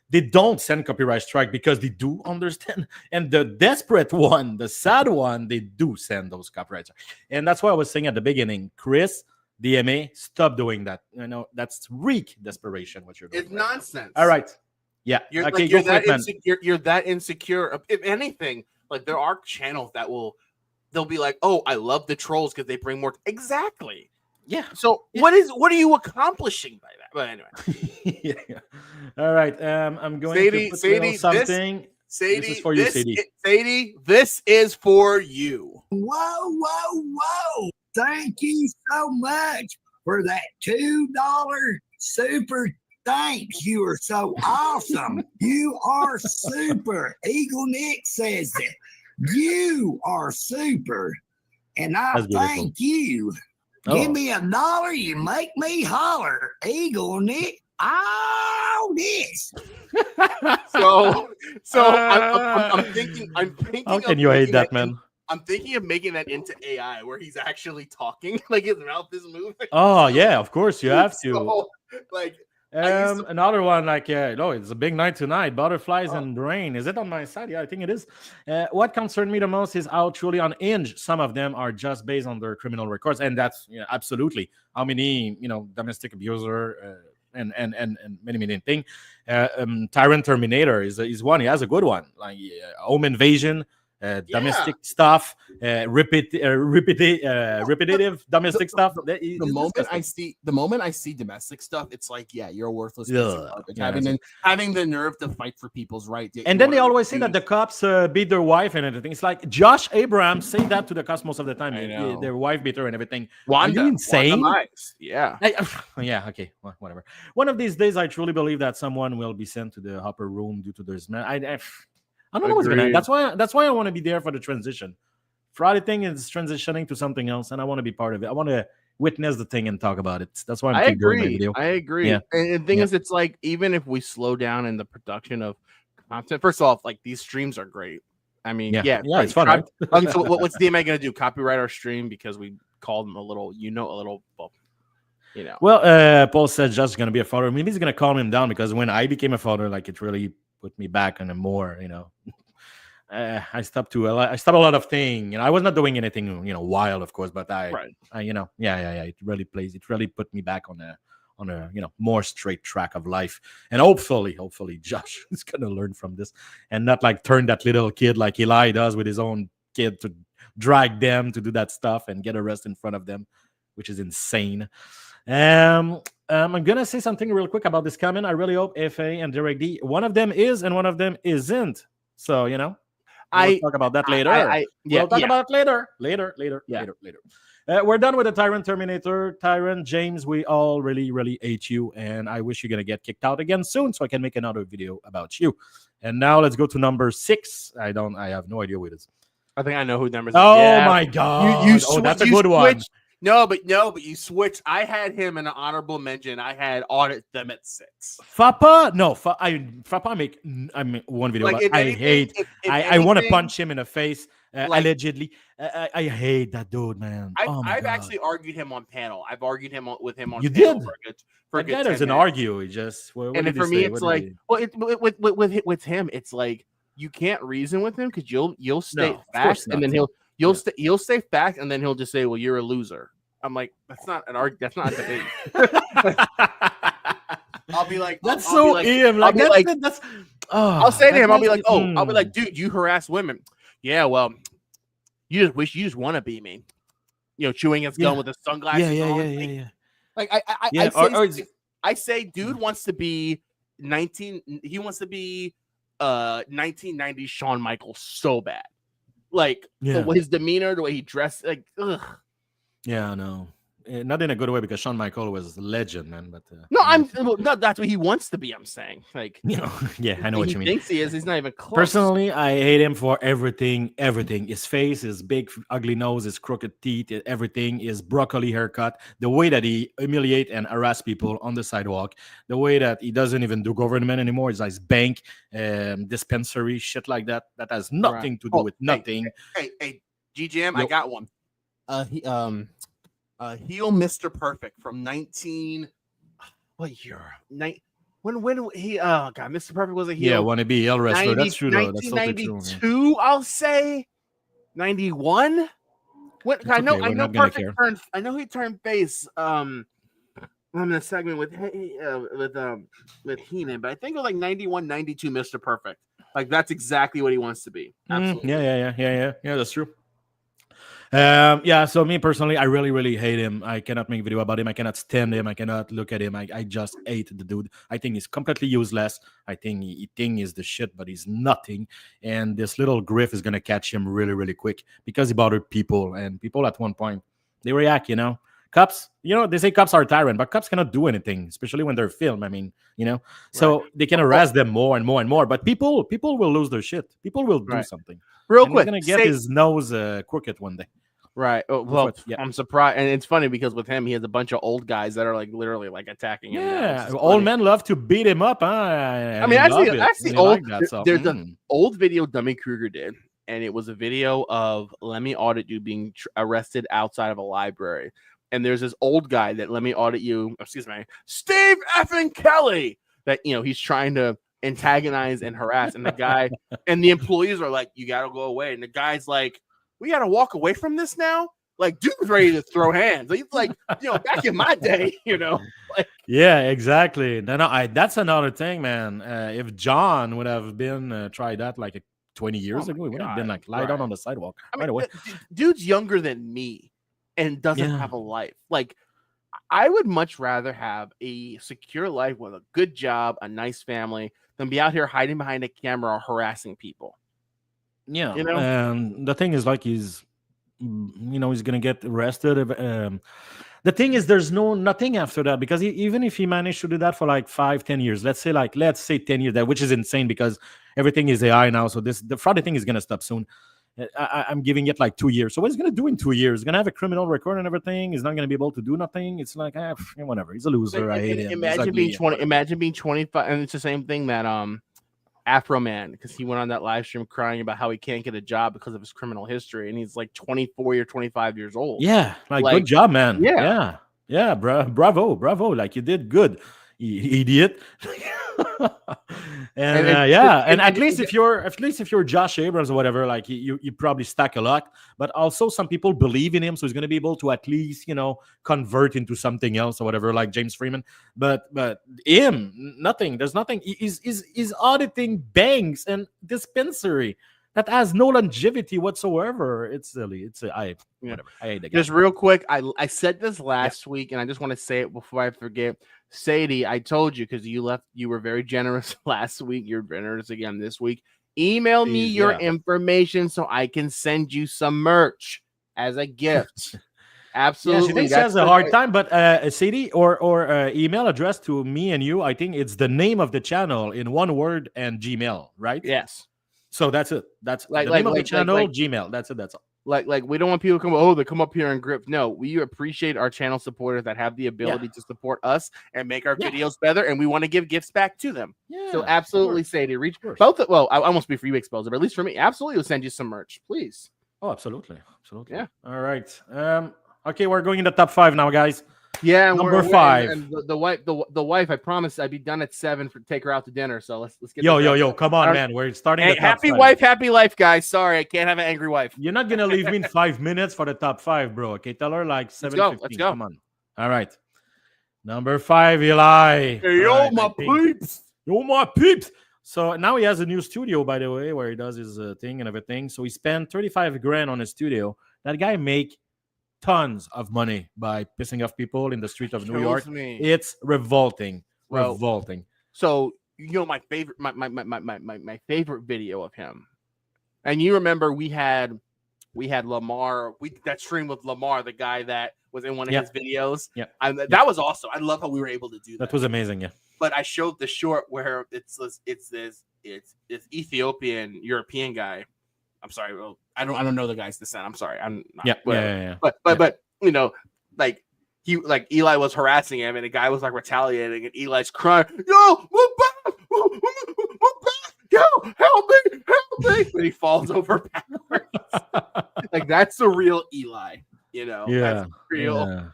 Speaker 12: they don't send copyright strike because they do understand, and the desperate one, the sad one, they do send those copyright strikes. And that's why I was saying at the beginning, Chris. DMA, stop doing that. That's weak desperation. What you're doing.
Speaker 4: It's nonsense.
Speaker 12: All right. Yeah.
Speaker 4: You're that insecure. If anything, like there are channels that they'll be like, oh, I love the trolls because they bring more. Exactly.
Speaker 12: Yeah.
Speaker 4: So what are you accomplishing by that? But anyway.
Speaker 12: Yeah. All right. I'm going to put something.
Speaker 4: Sadie,
Speaker 12: this is for you, Sadie.
Speaker 4: Sadie, this is for you.
Speaker 14: Whoa. Thank you so much for that $2 super thinks you are so awesome. You are super. Eagle Nick says that. You are super. And I thank you. Give me $1, you make me holler. Eagle Nick, all this.
Speaker 4: So I'm thinking.
Speaker 12: How can you hate that, man?
Speaker 4: I'm thinking of making that into AI, where he's actually talking, like his mouth is moving.
Speaker 12: Oh yeah, of course you have to.
Speaker 4: So, like
Speaker 12: another one, like it's a big night tonight. Butterflies and rain. Is it on my side? Yeah, I think it is. What concerned me the most is how truly unhinged some of them are, just based on their criminal records, and that's absolutely how many domestic abuser. And many things. Tyrant Terminator is one. He has a good one, like home invasion, domestic stuff, repetitive domestic stuff.
Speaker 4: The moment I see domestic stuff, it's like, yeah, you're a worthless piece of garbage. Having the nerve to fight for people's right.
Speaker 12: And then they always say that the cops beat their wife and everything. It's like Josh Abrams say that to the cops most of the time. Their wife beat her and everything.
Speaker 4: Wanda,
Speaker 12: are you insane?
Speaker 4: Yeah.
Speaker 12: Yeah. Okay. Well, whatever. One of these days, I truly believe that someone will be sent to the upper room due to their smell. I don't know what's gonna. That's why I want to be there for the transition. Friday thing is transitioning to something else, and I want to be part of it. I want to witness the thing and talk about it. That's why I'm doing my video.
Speaker 4: I agree.
Speaker 12: Yeah.
Speaker 4: And the thing is, it's like, even if we slow down in the production of content, first off, like, these streams are great. I mean,
Speaker 12: it's fun. Right?
Speaker 4: So what's DMA gonna do? Copyright our stream because we called him a little.
Speaker 12: Well, Paul said Josh is gonna be a father. Maybe he's gonna calm him down, because when I became a father, like, it really put me back on a more, I stopped a lot of things. I was not doing anything, wild, of course, but it really put me back on a more straight track of life. And hopefully Josh is gonna learn from this and not like turn that little kid like Eli does with his own kid, to drag them to do that stuff and get arrested in front of them, which is insane. I'm gonna say something real quick about this comment. I really hope FA and Derek D, one of them is and one of them isn't. So we'll talk about that later. We'll talk about it later. We're done with the Tyrant Terminator. Tyrant James, we all really hate you, and I wish you're gonna get kicked out again soon, so I can make another video about you. And now let's go to number 6. I have no idea who it is.
Speaker 4: I think I know who numbers.
Speaker 12: Oh my god! That's a good one.
Speaker 4: No, but you switched. I had him in an honorable mention. I had audit them at 6.
Speaker 12: Fapa, no, Fapa make one video.
Speaker 4: Like,
Speaker 12: I want to punch him in the face. Allegedly, I hate that dude, man.
Speaker 4: I've actually argued him on panel. I've argued with him on.
Speaker 12: You
Speaker 4: panel
Speaker 12: did.
Speaker 4: For a
Speaker 12: that guy
Speaker 4: good
Speaker 12: doesn't argue. He just for
Speaker 4: me, it's like, with him, it's like, you can't reason with him because you'll stay fast, and then he'll stay fast, and then he'll just say, "Well, you're a loser." I'm like, that's not an argument. That's not a debate. I'll be like,
Speaker 12: that's
Speaker 4: I'll
Speaker 12: so Ian. Like, that's.
Speaker 4: I'll say to him, I'll be like, dude, you harass women. Yeah, well, you just want to be me. Chewing his gum with his sunglasses on. Like, I say, dude wants to be 19. He wants to be 1990s Shawn Michaels so bad. Like, his demeanor, the way he dressed, like, ugh.
Speaker 12: Yeah, no, not in a good way, because Shawn Michaels was a legend, man. But
Speaker 4: that's what he wants to be. I'm saying, like,
Speaker 12: I know what you mean.
Speaker 4: He thinks he is. He's not even close.
Speaker 12: Personally, I hate him for everything. His face, his big ugly nose, his crooked teeth, everything, his broccoli haircut, the way that he humiliate and harass people on the sidewalk, the way that he doesn't even do government anymore. It's like bank, dispensary, shit like that. That has nothing to do with nothing.
Speaker 4: Hey, GGM, I got one. Heel Mr. Perfect from 19. What year? When he? Oh god, Mr. Perfect was a heel.
Speaker 12: Yeah, want to be heel wrestler. That's true though. That's
Speaker 4: 1992. I'll say 91. I know Perfect turned. I know he turned face. I'm in a segment with Heenan, but I think it was like 91, 92. Mr. Perfect. Like, that's exactly what he wants to be. Absolutely.
Speaker 12: Yeah. That's true. So me personally, I really hate him. I cannot make a video about him. I cannot stand him. I cannot look at him. I just hate the dude. I think he's completely useless. I think he is the shit, but he's nothing. And this little Griff is gonna catch him really quick, because he bothered people, and people at one point they react, Cops, they say cops are tyrant, but cops cannot do anything, especially when they're filmed. I mean, so they can harass them more and more and more. But people will lose their shit. People will do something.
Speaker 4: Real
Speaker 12: and
Speaker 4: quick,
Speaker 12: he's gonna get his nose crooked one day.
Speaker 4: Right. Oh, well, I'm surprised, and it's funny because with him, he has a bunch of old guys that are like literally like attacking him.
Speaker 12: Yeah, old men love to beat him up. Huh?
Speaker 4: I mean, actually, there's an old video Dummy Kruger did, and it was a video of Let Me Audit You being arrested outside of a library. And there's this old guy that Let Me Audit You, Steve effing Kelly, that he's trying to antagonize and harass, and the guy and the employees are like, "You gotta go away," and the guy's like, "We gotta walk away from this now." Like, dude's ready to throw hands. He's like, back in my day, like,
Speaker 12: yeah, exactly. No, that's another thing, man. If John would have been tried that like 20 years ago, he would have been like lie down on the sidewalk right away.
Speaker 4: Dude's younger than me and doesn't have a life. Like, I would much rather have a secure life with a good job, a nice family, than be out here hiding behind a camera or harassing people.
Speaker 12: Yeah, and the thing is, like, he's gonna get arrested. The thing is, there's nothing after that, because even if he managed to do that for like 5-10 years, let's say 10 years, which is insane because everything is AI now. So the fraud thing is gonna stop soon. I'm giving it like 2 years. So what he's gonna do in 2 years? He's gonna have a criminal record and everything. He's not gonna be able to do nothing. It's like whatever. He's a loser. I hate him.
Speaker 4: Imagine being 20. Imagine being 25, and it's the same thing that Afro Man, because he went on that live stream crying about how he can't get a job because of his criminal history, and he's like 24 or 25 years old.
Speaker 12: Yeah, like good job, man. Yeah, bravo. Like, you did good, idiot. and at least if you're Josh Abrams or whatever, like you probably stack a lot. But also some people believe in him, so he's going to be able to at least convert into something else or whatever, like James Freeman. But him, nothing. There's nothing. He's auditing banks and dispensary that has no longevity whatsoever. It's silly. Whatever. I hate the guy.
Speaker 4: Just real quick, I said this last week, and I just want to say it before I forget. Sadie, I told you, because you were very generous last week. You're generous again this week. Email me your information so I can send you some merch as a gift. Absolutely.
Speaker 12: Yeah, she thinks she has a hard time, but Sadie or email address to me and you, I think it's the name of the channel in one word and Gmail, right?
Speaker 4: Yes.
Speaker 12: So that's it. That's the name of the channel, Gmail. That's it. That's all.
Speaker 4: Like we don't want people to come up here and grip. No, we appreciate our channel supporters that have the ability to support us and make our videos better, and we want to give gifts back to them. Yeah, so absolutely, Sadie, reach both. Well, I almost be for you exposed, but at least for me, absolutely, we'll send you some merch, please.
Speaker 12: Oh, absolutely. Yeah. All right. Okay, we're going in the top 5 now, guys.
Speaker 4: Yeah,
Speaker 12: number 5.
Speaker 4: And the wife. I promised I'd be done at 7 for take her out to dinner. So let's get.
Speaker 12: Yo, come on, man. We're starting.
Speaker 4: Hey,
Speaker 12: the top
Speaker 4: happy
Speaker 12: 5.
Speaker 4: wife, happy life, guys. Sorry, I can't have an angry wife.
Speaker 12: You're not gonna leave me in 5 minutes for the top 5, bro. Okay, tell her like 7:15.
Speaker 4: Let's go.
Speaker 12: Come on. All right. Number 5, Eli.
Speaker 4: Hey, yo, my peeps.
Speaker 12: Yo, my peeps. So now he has a new studio, by the way, where he does his thing and everything. So he spent 35 grand on his studio. That guy make tons of money by pissing off people in the street of New York. It's revolting. Revolting.
Speaker 4: So my favorite, my favorite video of him, and you remember we had Lamar. That stream with Lamar, the guy that was in one of his videos.
Speaker 12: Yeah,
Speaker 4: that was awesome. I love how we were able to do that.
Speaker 12: That was amazing. Yeah.
Speaker 4: But I showed the short where it's this Ethiopian European guy. I'm sorry, well, I don't know the guy's descent. I'm sorry. I'm not,
Speaker 12: yeah.
Speaker 4: But like Eli was harassing him, and the guy was like retaliating, and Eli's crying, "Yo, we're back! We're back! Yo, help me! And he falls over backwards. Like, that's the real Eli,
Speaker 12: Yeah,
Speaker 4: that's real.
Speaker 12: Yeah.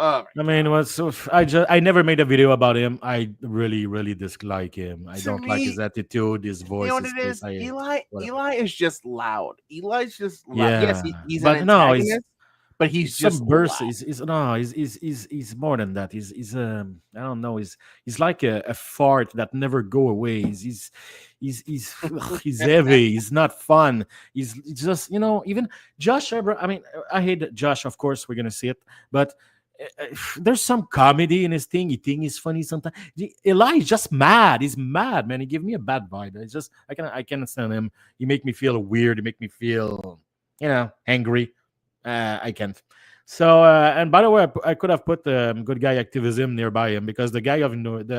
Speaker 12: I mean, I never made a video about him. I really dislike him. I don't like his attitude, his voice.
Speaker 4: You know what it is? Eli is just loud. Eli's just loud.
Speaker 12: Yeah.
Speaker 4: Yes, he's an antagonist, but he's just
Speaker 12: burst. He's more than that. He's I don't know. He's like a fart that never go away. He's heavy. He's not fun. He's just even Josh Abrams. I mean, I hate Josh. Of course, we're gonna see it, but there's some comedy in his thing. He think he's funny sometimes. Eli is just mad. He's mad, man. He give me a bad vibe. It's just I can't stand him. He make me feel weird. He make me feel angry. I can't. So, and by the way, I could have put good guy activism nearby him because the guy of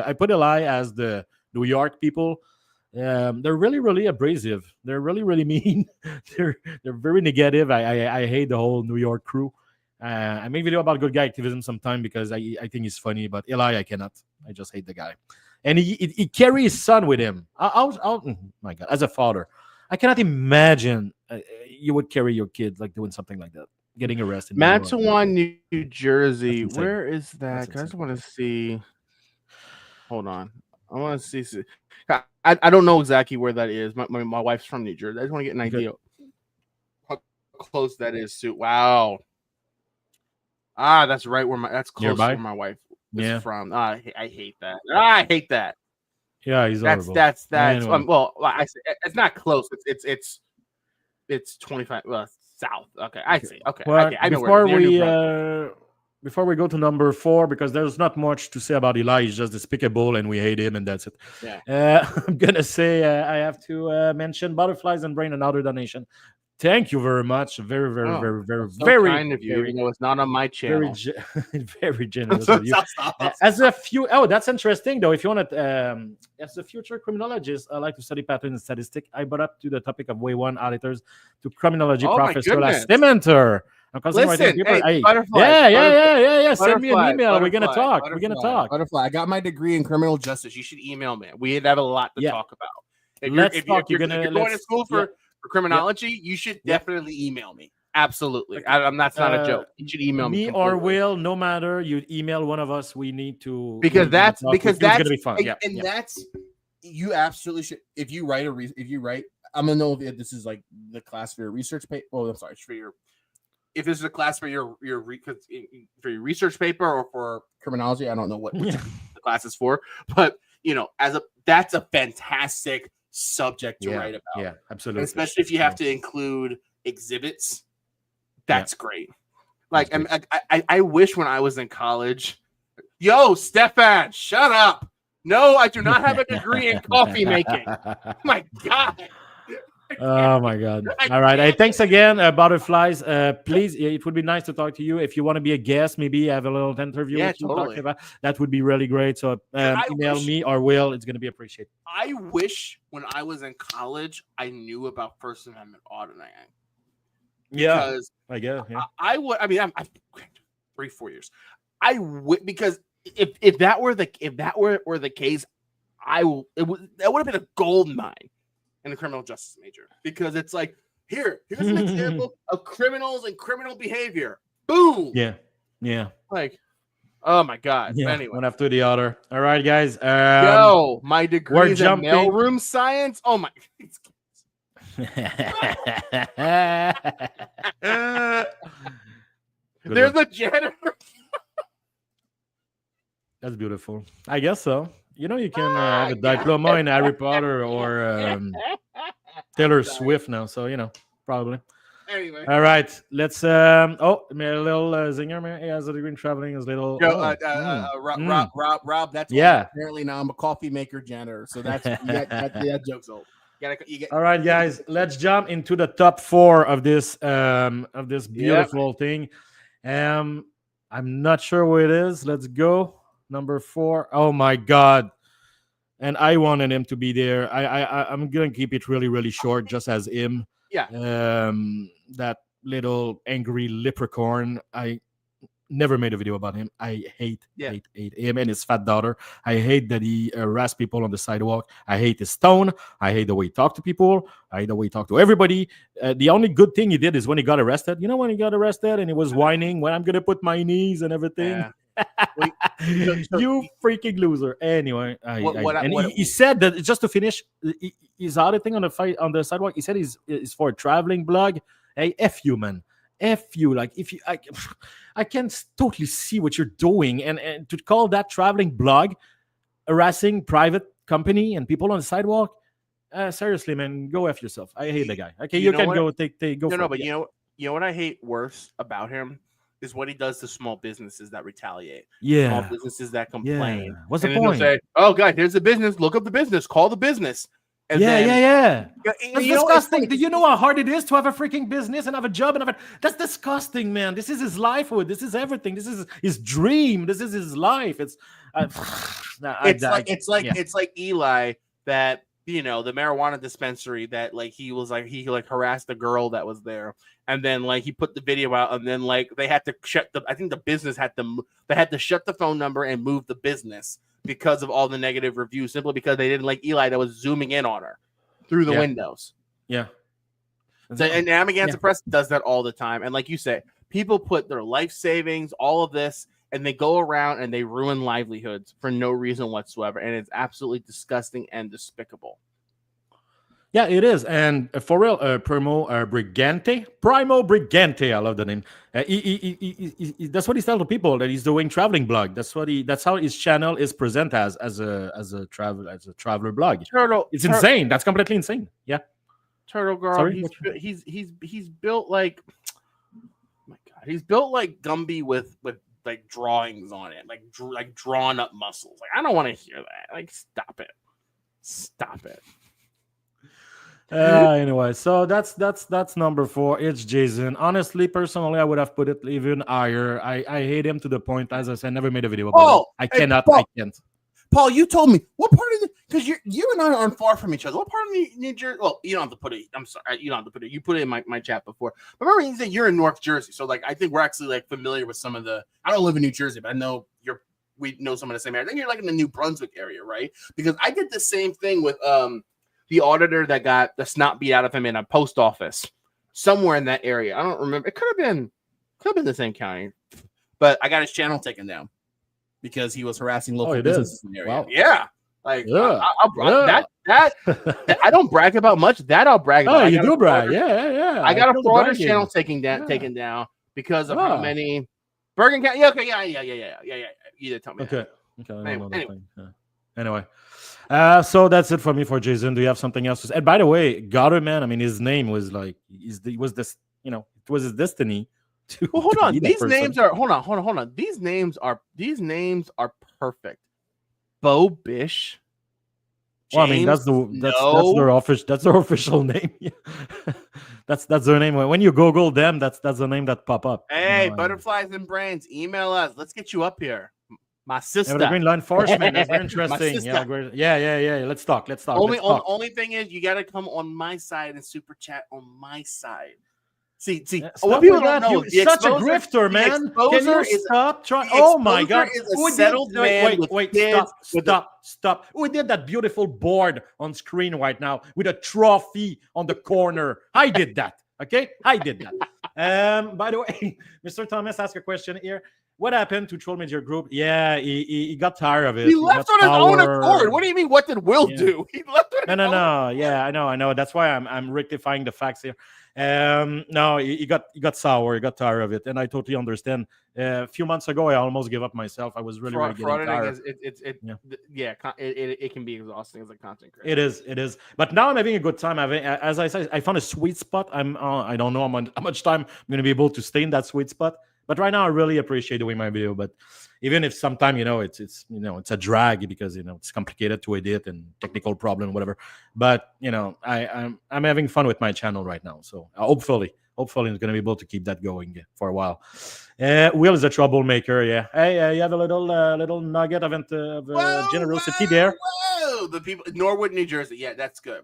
Speaker 12: I put Eli as the New York people. They're really, really abrasive. They're really, really mean. they're very negative. I hate the whole New York crew. I make video about good guy activism sometime because I think he's funny, but Eli, I cannot. I just hate the guy. And he carries his son with him. My God, as a father, I cannot imagine you would carry your kid like doing something like that. Getting arrested.
Speaker 4: Mantua, New Jersey. Where is that? I just want to see. Hold on. I want to see. I don't know exactly where that is. My wife's from New Jersey. I just want to get an idea how close that is to. Wow. That's right where that's close to where my wife is from. I hate that. I hate that.
Speaker 12: Yeah, he's horrible.
Speaker 4: That's
Speaker 12: anyway.
Speaker 4: Well, I say it's not close. It's 25 south. Okay, I see. Okay,
Speaker 12: well,
Speaker 4: I know
Speaker 12: before we go to number 4, because there's not much to say about Eli. He's just despicable, and we hate him, and that's it.
Speaker 4: Yeah.
Speaker 12: I'm gonna say I have to mention Butterflies and Brain, another donation. Thank you very much. Very, very, very
Speaker 4: kind of you. It's not on my channel.
Speaker 12: Very generous of you. As a few, that's interesting though. If you want to, as a future criminologist, I like to study patterns and statistics. I brought up to the topic of way 1 auditors to criminology professor last semester.
Speaker 4: Listen, hey, Butterfly.
Speaker 12: Yeah. Send me an email. We're gonna talk.
Speaker 4: Butterfly. I got my degree in criminal justice. You should email me. We'd have a lot to talk about. If you're going to school for criminology, you should definitely email me. Absolutely. That's not a joke. You should email me
Speaker 12: or Will, no matter. You email one of us. We need to
Speaker 4: because that's
Speaker 12: going to be fun.
Speaker 4: And that's you absolutely should. If you write I'm gonna know if this is like the class for your research paper. Oh, I'm sorry, if this is a class for your research paper or for criminology. I don't know what the class is for, but that's a fantastic subject to write about.
Speaker 12: Yeah, absolutely.
Speaker 4: And especially if you have to include exhibits, that's great. Like, I wish when I was in college, Stefan, shut up. No, I do not have a degree in coffee making. My God.
Speaker 12: Oh my God. All right. Thanks again, Butterflies. Please, it would be nice to talk to you. If you want to be a guest, maybe have a little interview with you.
Speaker 4: Totally.
Speaker 12: That would be really great. So email me or Will. It's going to be appreciated.
Speaker 4: I wish when I was in college, I knew about First Amendment auditing.
Speaker 12: Yeah. I guess. Yeah.
Speaker 4: I would. I mean, I'm 3-4 years. I would, because if that were the case, that would have been a gold mine in the criminal justice major, because it's like, here's an example of criminals and criminal behavior. Boom.
Speaker 12: Yeah.
Speaker 4: Like, oh my God.
Speaker 12: Yeah.
Speaker 4: Anyway,
Speaker 12: one after the other. All right, guys.
Speaker 4: My degree is in mailroom science. Oh my. There's a janitor.
Speaker 12: That's beautiful. I guess so. You can have a diploma in Harry Potter or Taylor Swift now. So, probably.
Speaker 4: Anyway.
Speaker 12: All right. Let's a little zinger, man. He has a degree in traveling. His little
Speaker 4: Rob, that's apparently now I'm a coffee maker janitor. So that's that joke's old.
Speaker 12: All right, guys. Let's jump into the top 4 of this beautiful thing. I'm not sure where it is. Let's go. Number 4. Oh my God. And I wanted him to be there. I'm gonna keep it really, really short, just as him.
Speaker 4: Yeah.
Speaker 12: That little angry leprechaun. I never made a video about him. I hate him and his fat daughter. I hate that he harassed people on the sidewalk. I hate his tone. I hate the way he talked to people. I hate the way he talked to everybody. The only good thing he did is when he got arrested. When he got arrested and he was whining, when I'm gonna put my knees and everything.
Speaker 4: Yeah.
Speaker 12: You freaking loser. Anyway, he said that, just to finish, he's auditing on the sidewalk. He said he's for a traveling blog. Hey, F you, man. F you. Like, if you, I can totally see what you're doing, and to call that traveling blog harassing private company and people on the sidewalk. Seriously, man, go F yourself. I hate the guy. Okay, you can go go.
Speaker 4: No, but you know what I hate worse about him is what he does to small businesses that retaliate.
Speaker 12: Yeah.
Speaker 4: Small businesses that complain.
Speaker 12: Yeah. What's the
Speaker 4: point?
Speaker 12: He'll
Speaker 4: say, oh, guys, here's the business. Look up the business. Call the business. And
Speaker 12: yeah. That's disgusting.
Speaker 4: It's
Speaker 12: Do you know how hard it is to have a freaking business and have a job and that's disgusting, man. This is his livelihood. This is everything. This is his dream. This is his life. It's
Speaker 4: like Eli that, you know, the marijuana dispensary that like he harassed a girl that was there, and then like he put the video out, and then like they had to I think the business had to shut the phone number and move the business because of all the negative reviews, simply because they didn't like Eli that was zooming in on her through the windows.
Speaker 12: Yeah.
Speaker 4: So, and Amagansett Press does that all the time. And like you say, people put their life savings, all of this, and they go around and they ruin livelihoods for no reason whatsoever. And it's absolutely disgusting and despicable.
Speaker 12: Yeah, it is. And for real, Primo Brigante, I love the name. That's what he's telling people, that he's doing traveling blog. That's how his channel is presented as a traveler blog. It's insane. That's completely insane. Yeah.
Speaker 4: Turtle Girl. Sorry? He's built like, oh my God, he's built like Gumby with like drawings on it, like drawn up muscles. Like, I don't want to hear that. Like, stop it.
Speaker 12: Anyway, so that's number 4. It's Jason. Honestly, personally, I would have put it even higher. I hate him to the point, as I said, never made a video about it. I can't.
Speaker 4: Paul, you told me what part of because you and I aren't far from each other. What part of New Jersey? Well, you don't have to put it. I'm sorry, you don't have to put it. You put it in my chat before. But remember, you said you're in North Jersey, so like I think we're actually like familiar with some of the. I don't live in New Jersey, but I know we know some of the same area. I think you're like in the New Brunswick area, right? Because I did the same thing with the auditor that got the snot beat out of him in a post office somewhere in that area. I don't remember. It could have been the same county, but I got his channel taken down because he was harassing local businesses in the area. Wow. Yeah. Like that I don't brag about much. That I'll brag about.
Speaker 12: Oh, you do brag. Yeah.
Speaker 4: I got a frauder channel taken down because of how many Bergen County. Yeah, okay, yeah. You did tell me.
Speaker 12: Okay. Anyway. So that's it for me for Jason. Do you have something else to say? And by the way, Goddard, man, I mean, his name was like, it was his destiny to.
Speaker 4: Well, hold on. These names are hold on. These names are perfect. Bo Bish.
Speaker 12: Well, I mean, that's their official name. that's their name. When you Google them, that's the name that pop up.
Speaker 4: Hey, Butterflies and Brains, email us. Let's get you up here. My sister.
Speaker 12: The Green Law Enforcement. That's very interesting. Yeah. Let's talk.
Speaker 4: Only thing is, you got to come on my side and super chat on my side. See. What people don't know,
Speaker 12: such a grifter, man. Can you stop trying? Oh my God! Stop! Who did that beautiful board on screen right now with a trophy on the corner? I did that. Okay, I did that. By the way, Mr. Thomas asked a question here. What happened to Troll Media Group? Yeah, he got tired of it.
Speaker 4: He left on his own accord. What do you mean? What did Will do? He left on his own.
Speaker 12: No. Yeah, I know. That's why I'm rectifying the facts here. No, he got sour. He got tired of it, and I totally understand. A few months ago, I almost gave up myself. I was really getting tired.
Speaker 4: It can be exhausting as a content creator.
Speaker 12: It is. But now I'm having a good time. As I said, I found a sweet spot. I don't know how much time I'm going to be able to stay in that sweet spot. But right now, I really appreciate doing my video. But even if sometimes it's a drag because it's complicated to edit and technical problem, whatever. But I'm having fun with my channel right now. So hopefully it's going to be able to keep that going for a while. Will is a troublemaker. Yeah. Hey, you have a little nugget of generosity there.
Speaker 4: Whoa, the people Norwood, New Jersey. Yeah, that's good.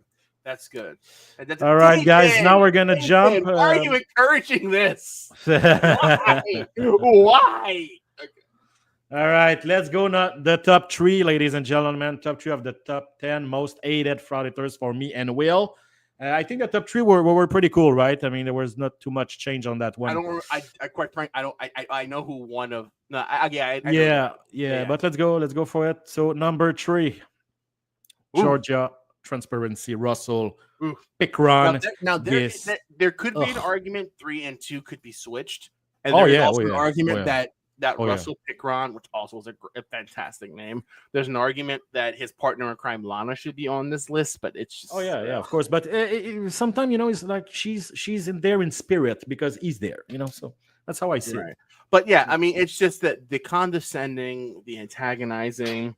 Speaker 12: All right, guys. Now we're gonna jump.
Speaker 4: Why are you encouraging this? Why? Okay.
Speaker 12: All right, let's go. Now the top 3, ladies and gentlemen. Top 3 of the top 10 most hated frauditors for me and Will. I think the top 3 were pretty cool, right? I mean, there was not too much change on that one.
Speaker 4: I quite frankly, I don't. I know who one of. No,
Speaker 12: yeah. But let's go for it. So number 3, Georgia. Transparency, Russell, pick run.
Speaker 4: Now there could be an argument 3 and 2 could be switched. And there's also an argument that Russell Pickron, which also is a fantastic name. There's an argument that his partner in crime, Lana, should be on this list, but it's just
Speaker 12: of course. But sometimes it's like she's in there in spirit because he's there, So that's how I see it.
Speaker 4: But yeah, I mean, it's just that the condescending, the antagonizing,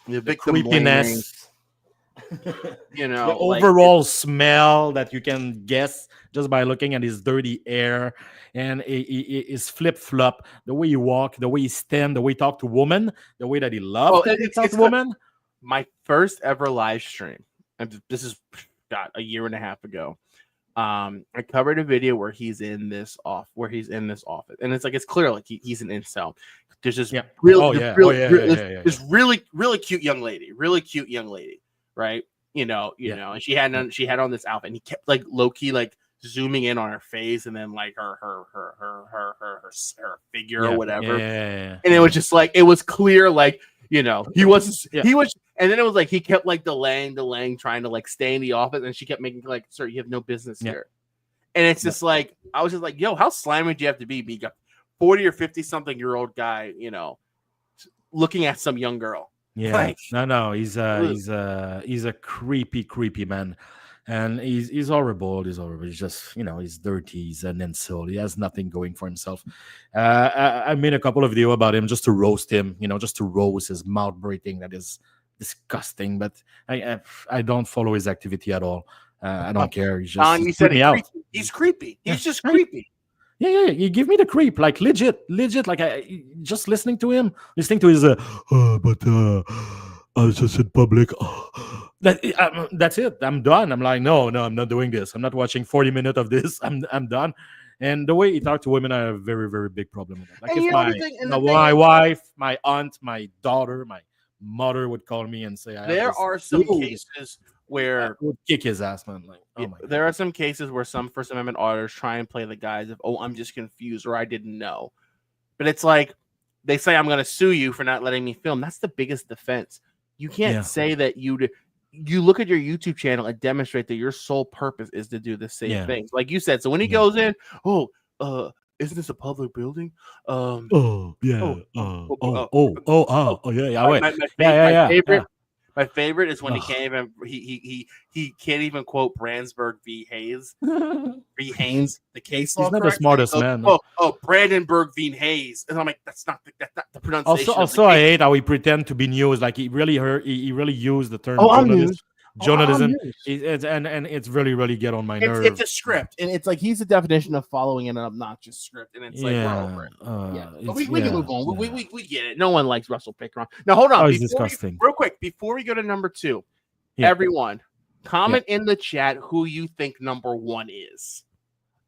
Speaker 4: the victim
Speaker 12: creepiness.
Speaker 4: You know,
Speaker 12: the overall smell that you can guess just by looking at his dirty hair and his flip flop, the way he walk, the way he stand, the way he talk to women, the way that he loves to talk to women.
Speaker 4: My first ever live stream, and this is a year and a half ago. I covered a video where he's in this office, and it's clear like he's an incel. There's this this really cute young lady, right? You know, and she had on this outfit, and he kept like low key like zooming in on her face, and then like her figure or whatever, and it was just like it was clear like. You know, he was, and then it was like he kept like delaying, trying to like stay in the office, and she kept making like, "Sir, you have no business here." And it's just like I was just like, "Yo, how slimy do you have to be? Be a 40 or 50-something-year-old guy, you know, looking at some young girl."
Speaker 12: Yeah,
Speaker 4: like,
Speaker 12: no, he's a creepy man, and he's horrible. He's horrible. He's just, you know, he's dirty. He's an insult. He has nothing going for himself. I made a couple of videos about him just to roast him, you know, just to roast his mouth breathing. That is disgusting. But I don't follow his activity at all. I don't care. He's just
Speaker 4: you said me out. He's creepy. He's just creepy.
Speaker 12: Yeah. You give me the creep, like legit. Like I just listening to his I was just in public. That's it. I'm done. I'm like, no, I'm not doing this. I'm not watching 40 minutes of this. I'm done. And the way he talked to women, I have a very, very big problem with that. Like if my wife, my aunt, my daughter, my mother would call me and say,
Speaker 4: there are some cases where
Speaker 12: would kick his ass, man. Like, oh my God.
Speaker 4: There are some cases where some First Amendment auditors try and play the guise of, "Oh, I'm just confused," or "I didn't know," but it's like they say, "I'm going to sue you for not letting me film." That's the biggest defense. You can't say that you look at your YouTube channel and demonstrate that your sole purpose is to do the same things, like you said. So when he goes in, isn't this a public building? My favorite is when he can't even quote Brandsburg v. Hayes. V. Haynes, the case law.
Speaker 12: He's not the smartest man.
Speaker 4: Brandenburg v. Hayes, and I'm like, that's not the pronunciation.
Speaker 12: Also, I hate how he pretend to be news. Like he really used the term journalism. And it's really, really get on my nerves.
Speaker 4: It's a script, and it's like he's the definition of following an obnoxious script, and it's like we're over it. But we can move on. We get it. No one likes Russell Pickering. Now hold on,
Speaker 12: he's disgusting.
Speaker 4: Real quick before we go to number 2, everyone comment in the chat who you think number 1 is.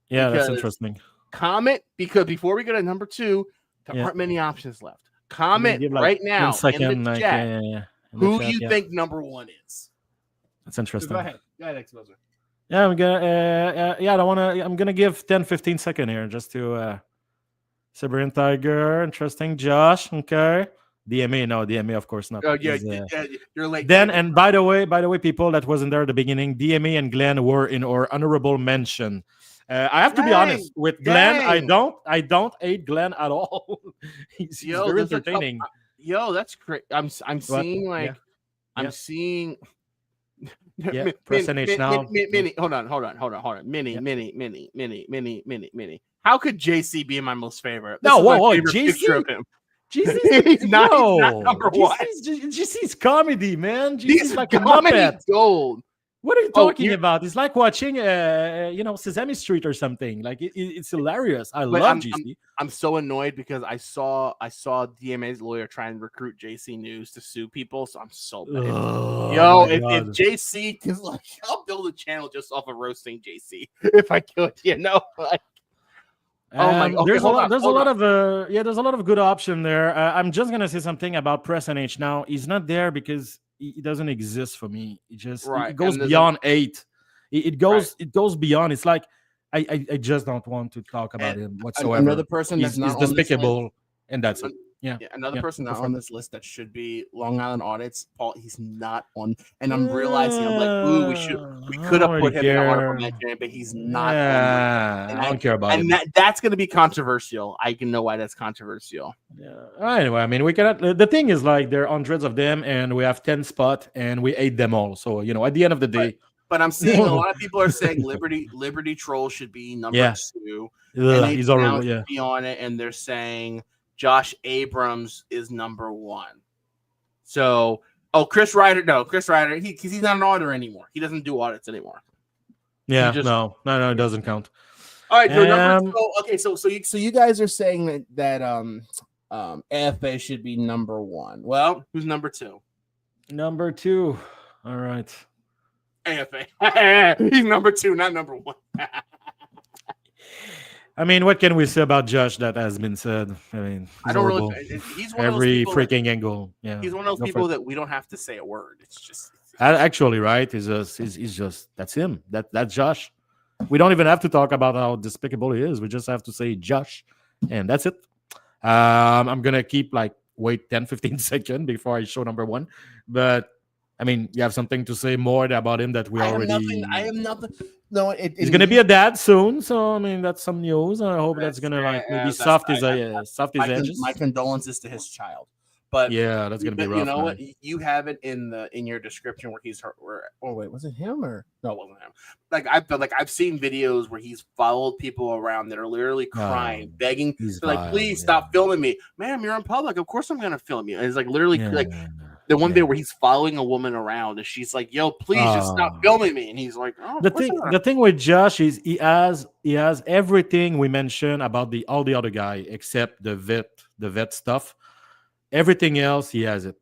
Speaker 12: Yeah, that's interesting.
Speaker 4: Comment, because before we go to number 2, there aren't many options left. Comment right now in the chat who you think number 1 is.
Speaker 12: That's interesting.
Speaker 4: Go ahead, Exposer.
Speaker 12: Yeah, I'm gonna give 10-15 seconds here just to Siberian Tiger. Interesting. Josh, okay. DMA, of course not.
Speaker 4: Oh yeah, you're late.
Speaker 12: Then, and by the way, people that wasn't there at the beginning, DMA and Glenn were in our honorable mention. I have to be honest with Glenn. I don't hate Glenn at all. he's very entertaining.
Speaker 4: That's great. I'm seeing like I'm seeing.
Speaker 12: Press NH now.
Speaker 4: Mini. Hold on. Mini. How could JC be my most favorite?
Speaker 12: This is JC.
Speaker 4: Of him.
Speaker 12: He's
Speaker 4: not number 1.
Speaker 12: JC's comedy, man.
Speaker 4: JC's
Speaker 12: like a Muppet.
Speaker 4: Gold.
Speaker 12: What are you talking about? It's like watching, Sesame Street or something. Like it's hilarious. I love JC.
Speaker 4: I'm so annoyed because I saw DMA's lawyer try and recruit JC News to sue people. So I'm so bad. If JC, because like I'll build a channel just off of roasting JC if I could.
Speaker 12: There's a lot of good option there. I'm just gonna say something about Press NH now. He's not there because it doesn't exist for me. It goes beyond 8. It goes beyond. It's like I just don't want to talk about him whatsoever.
Speaker 4: Another person
Speaker 12: he's despicable, and that's it.
Speaker 4: Another person not on this list that should be Long Island Audits. Paul, he's not on, and I'm realizing I'm like, we could have put him in an honorable mention, but he's not.
Speaker 12: I don't care about him.
Speaker 4: And that's going to be controversial. I can know why that's controversial.
Speaker 12: Anyway, I mean, we cannot. The thing is, like, there are hundreds of them, and we have 10 spots, and we ate them all. So at the end of the day.
Speaker 4: But I'm seeing a lot of people are saying Liberty Troll should be number 2.
Speaker 12: He's already
Speaker 4: be on it, and they're saying Josh Abrams is number 1. So Oh, Chris Ryder. No, Chris Ryder. He's not an auditor anymore. He doesn't do audits anymore.
Speaker 12: Yeah, no, it doesn't count.
Speaker 4: All right, so you guys are saying that AFA should be number 1. Well, who's number 2?
Speaker 12: Number 2. All right.
Speaker 4: AFA. He's number 2, not number 1.
Speaker 12: I mean, what can we say about Josh that has been said? I mean,
Speaker 4: I don't
Speaker 12: horrible.
Speaker 4: really. He's one
Speaker 12: Every
Speaker 4: of those
Speaker 12: freaking angle. Yeah,
Speaker 4: he's one of those people that we don't have to say a word. It's just
Speaker 12: actually right. He's just that's him. That's Josh. We don't even have to talk about how despicable he is. We just have to say Josh, and that's it. I'm gonna keep wait 10-15 seconds before I show number 1, but I mean, you have something to say more about him that we already.
Speaker 4: I am nothing. No,
Speaker 12: he's gonna be a dad soon, so I mean that's some news. I hope that's gonna maybe soft his edges.
Speaker 4: My condolences to his child, but
Speaker 12: yeah, that's gonna be rough.
Speaker 4: You know what? You have it in your description where he's hurt. Oh wait, was it him or no? It wasn't him. I've seen videos where he's followed people around that are literally crying, begging, please stop filming me, ma'am. You're in public. Of course I'm gonna film you. And it's literally the one day where he's following a woman around and she's like, yo, please just stop filming me. And he's like, oh,
Speaker 12: the thing with Josh is he has everything we mentioned about all the other guy except the vet stuff. Everything else, he has it.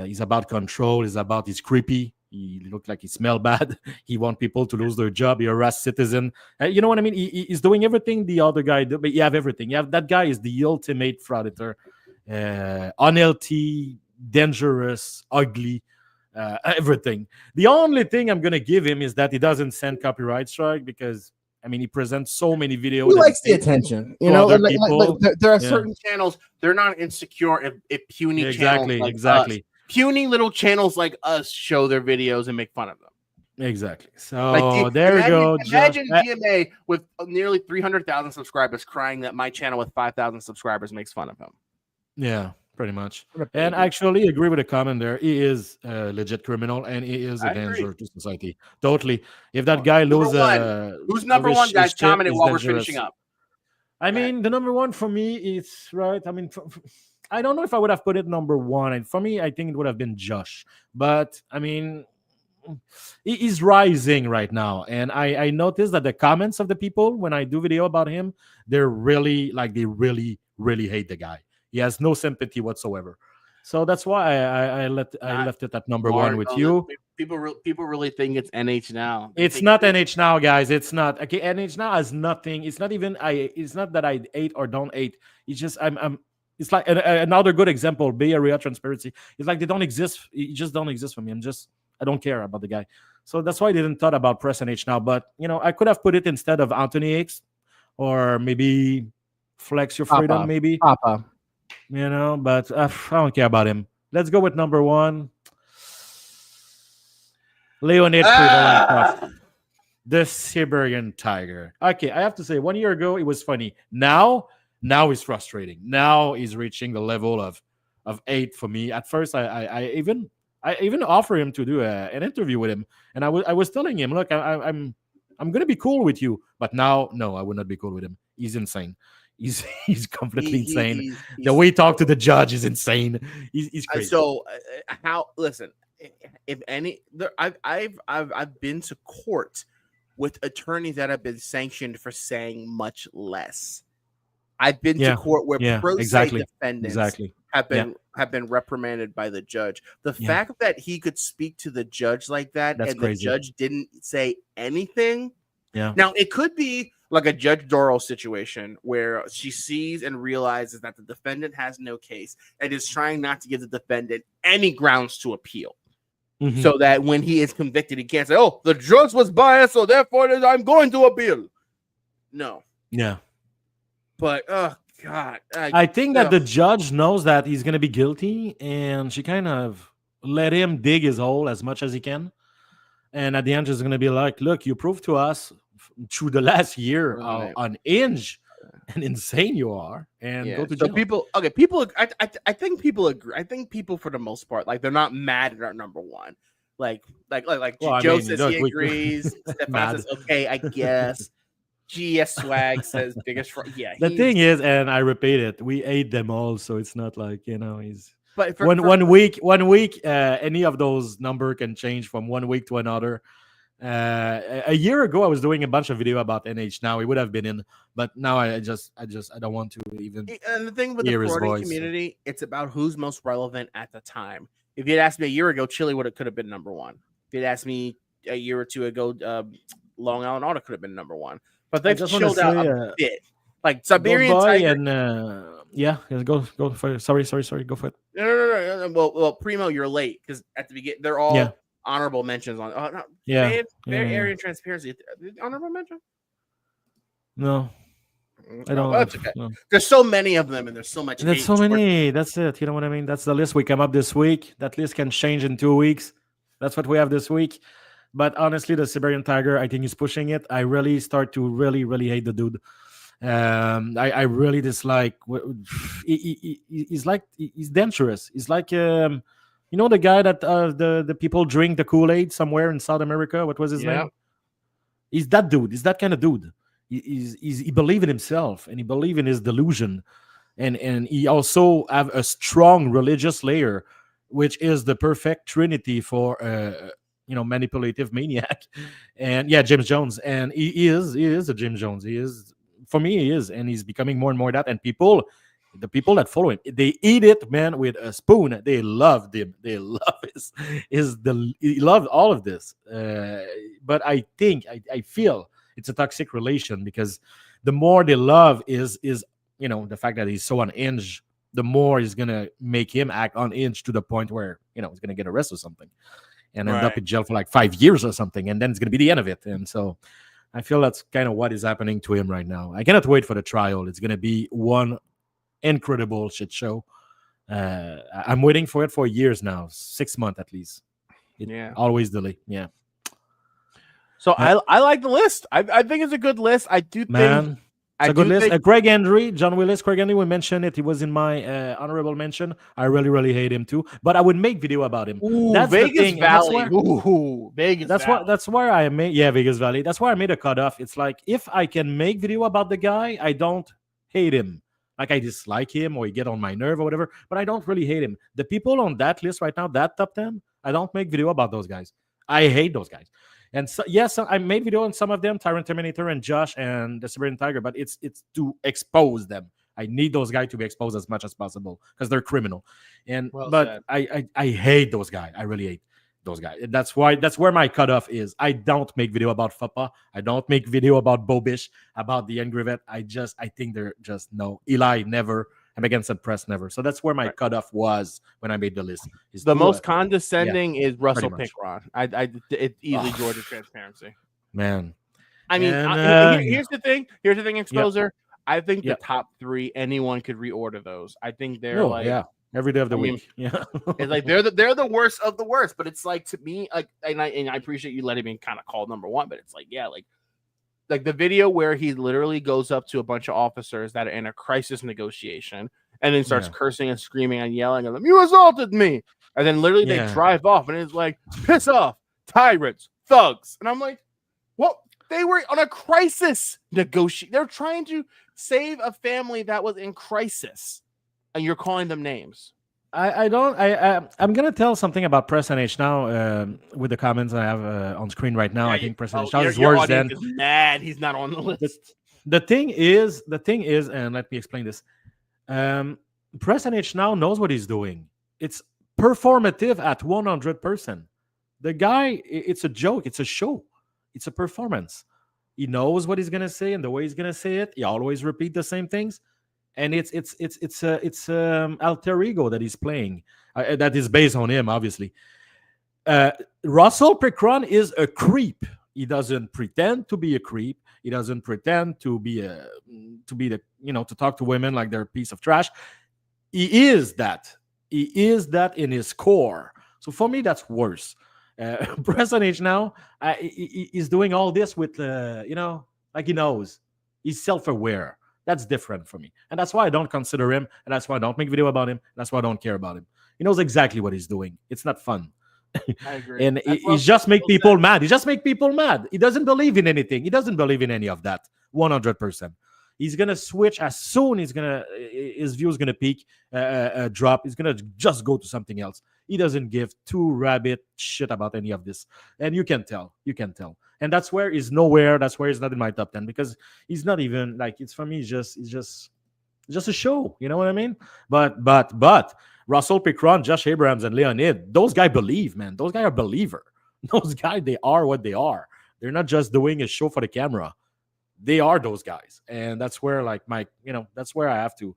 Speaker 12: He's about control. He's creepy. He looked like he smelled bad. He wants people to lose their job. He harassed citizen. You know what I mean? He's doing everything the other guy do, but you have everything. That guy is the ultimate frauditor. Unhealthy, dangerous, ugly, everything. The only thing I'm gonna give him is that he doesn't send copyright strike because I mean he presents so many videos.
Speaker 4: He likes the attention, you know. There are certain channels they're not insecure if puny channels us, puny little channels like us show their videos and make fun of them.
Speaker 12: Exactly. So there we go.
Speaker 4: Imagine GMA with nearly 300,000 subscribers crying that my channel with 5,000 subscribers makes fun of him.
Speaker 12: Yeah. Pretty much. And I actually agree with the comment there. He is a legit criminal and he is a danger to society. Totally. If that guy loses
Speaker 4: who's number 1, guys? Comment it while we're finishing up.
Speaker 12: I mean, the number 1 for me is right. I mean, I don't know if I would have put it number 1. And for me, I think it would have been Josh. But I mean, he is rising right now. And I noticed that the comments of the people when I do video about him, they're really they really hate the guy. He has no sympathy whatsoever, so that's why I left it at number 1 with you.
Speaker 4: People really think it's NH now.
Speaker 12: It's not NH now, guys. It's not. Okay, NH now has nothing. It's not even. It's not that I hate or don't hate. It's just I'm. It's like another good example. Bay Area transparency. It's like they don't exist. It just don't exist for me. I don't care about the guy. So that's why I didn't thought about press NH now. But I could have put it instead of Anthony Hicks, or maybe Flex Your Freedom, maybe.
Speaker 4: Papa.
Speaker 12: But I don't care about him. Let's go with number 1. Leonid Privolenkov, the Siberian Tiger. Okay, I have to say, 1 year ago, it was funny. Now he's frustrating. Now he's reaching the level of 8 for me. At first, I even offered him to do an interview with him. And I was telling him, look, I'm going to be cool with you. But now, no, I would not be cool with him. He's insane. He's completely insane. The way he talked to the judge is insane. He's crazy.
Speaker 4: So listen, if any, I've been to court with attorneys that have been sanctioned for saying much less. I've been to court where pro se defendants have been reprimanded by the judge. The fact that he could speak to the judge like that and the judge didn't say anything.
Speaker 12: Yeah.
Speaker 4: Now it could be like a Judge Doral situation where she sees and realizes that the defendant has no case and is trying not to give the defendant any grounds to appeal. Mm-hmm. So that when he is convicted, he can't say, oh, the judge was biased, so therefore I'm going to appeal. No.
Speaker 12: Yeah.
Speaker 4: But, oh, God.
Speaker 12: I think that the judge knows that he's going to be guilty, and she kind of let him dig his hole as much as he can. And at the end, she's going to be like, look, you proved to us through the last year on Inge and insane you are, and go to jail.
Speaker 4: So people, I think people agree. I think people, for the most part, they're not mad at our number 1. Joe says he agrees. Stefan says, okay, I guess. GS Swag says biggest fraud. Yeah.
Speaker 12: The thing is, and I repeat it, we ate them all, so it's not like he's.
Speaker 4: But
Speaker 12: one week, any of those number can change from one week to another. A year ago, I was doing a bunch of video about NH. Now it would have been in, but now I don't want to even.
Speaker 4: And the thing with the
Speaker 12: hear his
Speaker 4: frauding
Speaker 12: voice.
Speaker 4: community, it's about who's most relevant at the time. If you'd asked me a year ago, Chili could have been number one. If you'd asked me a year or two ago, Long Island Auto could have been number one. But they've chilled out a bit. Like Siberian Tiger.
Speaker 12: And go for it. Sorry, go for it.
Speaker 4: No. Well, Primo, you're late because at the beginning they're all honorable mentions on. Area transparency. Honorable mention?
Speaker 12: No, I don't.
Speaker 4: That's okay.
Speaker 12: No.
Speaker 4: There's so many of them, and there's so much.
Speaker 12: There's so many. That's it. You know what I mean? That's the list we come up this week. That list can change in 2 weeks. That's what we have this week. But honestly, the Siberian Tiger, I think he's pushing it. I really start to really hate the dude. I really dislike. He's dangerous. He's like the guy that the people drink the Kool-Aid somewhere in South America. What was his name? He's that dude. He's that kind of dude. He believes in himself and he believes in his delusion, and he also have a strong religious layer, which is the perfect trinity for manipulative maniac. And James Jones, and he is a James Jones. He is. For me, he is, and he's becoming more and more that. And the people that follow him, they eat it, man, with a spoon. They love him. They love he loved all of this. But I think I feel it's a toxic relation, because the more they love is the fact that he's so unhinged, the more is gonna make him act unhinged to the point where he's gonna get arrested or something, and end up in jail for like 5 years or something, and then it's gonna be the end of it. And so I feel that's kind of what is happening to him right now. I cannot wait for the trial. It's going to be one incredible shit show. I'm waiting for it for years now, 6 months at least. Always delay. Yeah.
Speaker 4: So I like the list. I think it's a good list. I do think.
Speaker 12: It's a good list. Craig Henry, John Willis. Craig Henry, we mentioned it. He was in my honorable mention. I really hate him too. But I would make video about him.
Speaker 4: That's Vegas Valley. Vegas Valley.
Speaker 12: That's where I made. Yeah, Vegas Valley. That's why I made a cutoff. It's like, if I can make video about the guy, I don't hate him. Like, I dislike him or he get on my nerve or whatever, but I don't really hate him. The people on that list right now, that top 10, I don't make video about those guys. I hate those guys. And so, yes, I made video on some of them, Tyrant Terminator and Josh and the Siberian Tiger, but it's to expose them. I need those guys to be exposed as much as possible because they're criminal. And I hate those guys. I really hate those guys. That's where my cutoff is. I don't make video about FAPA. I don't make video about Bobish, about the Engrivet. I think they're just no. Eli, never. I'm against the press, never. So that's where my cutoff was when I made the list.
Speaker 4: The most condescending is Russell Pickron. It's easily Georgia transparency.
Speaker 12: Man.
Speaker 4: I mean, here's the thing. Exposer. I think the top 3, anyone could reorder those. I think they're
Speaker 12: every day of the week. Yeah,
Speaker 4: it's like they're the worst of the worst. But it's like, to me, like, and I appreciate you letting me kind of call number 1. But it's like, like the video where he literally goes up to a bunch of officers that are in a crisis negotiation and then starts cursing and screaming and yelling at them, "You assaulted me!" And then literally they drive off, and it's like, "Piss off, tyrants, thugs!" And I'm like, "What? They were on a crisis negotiation. They're trying to save a family that was in crisis, and you're calling them names."
Speaker 12: I'm gonna tell something about Press NH now with the comments I have on screen right now. I think Press NH is worse than.
Speaker 4: Is mad he's not on the list.
Speaker 12: The thing is, and let me explain this. Press NH now knows what he's doing. It's performative at 100%. The guy, it's a joke. It's a show. It's a performance. He knows what he's gonna say and the way he's gonna say it. He always repeat the same things. And it's alter ego that he's playing, that is based on him, obviously. Russell Pickron is a creep. He doesn't pretend to be a creep. He doesn't pretend to be to talk to women like they're a piece of trash. He is that. He is that in his core. So for me, that's worse. Press NH now, he's doing all this with like he knows. He's self-aware. That's different for me. And that's why I don't consider him. And that's why I don't make video about him. That's why I don't care about him. He knows exactly what he's doing. It's not fun.
Speaker 4: I agree.
Speaker 12: And he just make people mad. He just make people mad. He doesn't believe in anything. He doesn't believe in any of that. 100%. He's gonna switch as soon his view is gonna peak, drop. He's gonna just go to something else. He doesn't give two rabbit shit about any of this, and you can tell. And that's where he's nowhere. That's where he's not in my top 10 because he's not even like it's for me. It's just a show. You know what I mean? But Russell Pickron, Josh Abrams, and Leonid, those guys believe, man. Those guys are believer. Those guys, they are what they are. They're not just doing a show for the camera. They are those guys, and that's where that's where I have to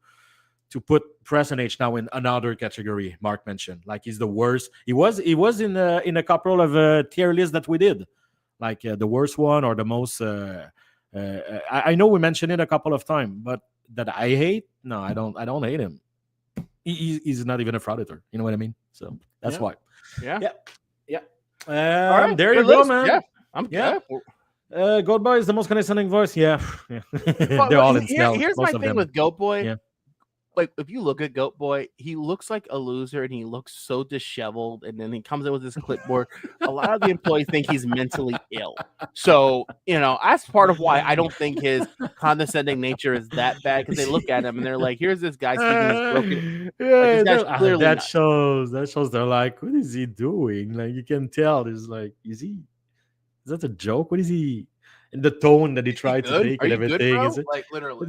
Speaker 12: put Press and H now in another category. Mark mentioned like he's the worst. He was in a couple of tier lists that we did, like the worst one or the most. I know we mentioned it a couple of times, but that I hate. No, I don't hate him. He's not even a frauditor. You know what I mean? So that's why.
Speaker 4: Yeah.
Speaker 12: Right, there you go, man.
Speaker 4: Yeah, I'm good.
Speaker 12: Goat Boy is the most condescending voice. Yeah. They're all in stealth.
Speaker 4: Here's my thing with Goat Boy.
Speaker 12: Yeah.
Speaker 4: Like, if you look at Goat Boy, he looks like a loser and he looks so disheveled. And then he comes in with his clipboard. A lot of the employees think he's mentally ill. So, that's part of why I don't think his condescending nature is that bad because they look at him and they're like, here's this guy speaking this broken.
Speaker 12: Yeah,
Speaker 4: like,
Speaker 12: that shows. They're like, what is he doing? Like, you can tell. There's like, is that a joke? What is he? And the tone that he tried to take and everything.
Speaker 4: Good,
Speaker 12: is it?
Speaker 4: Like, literally.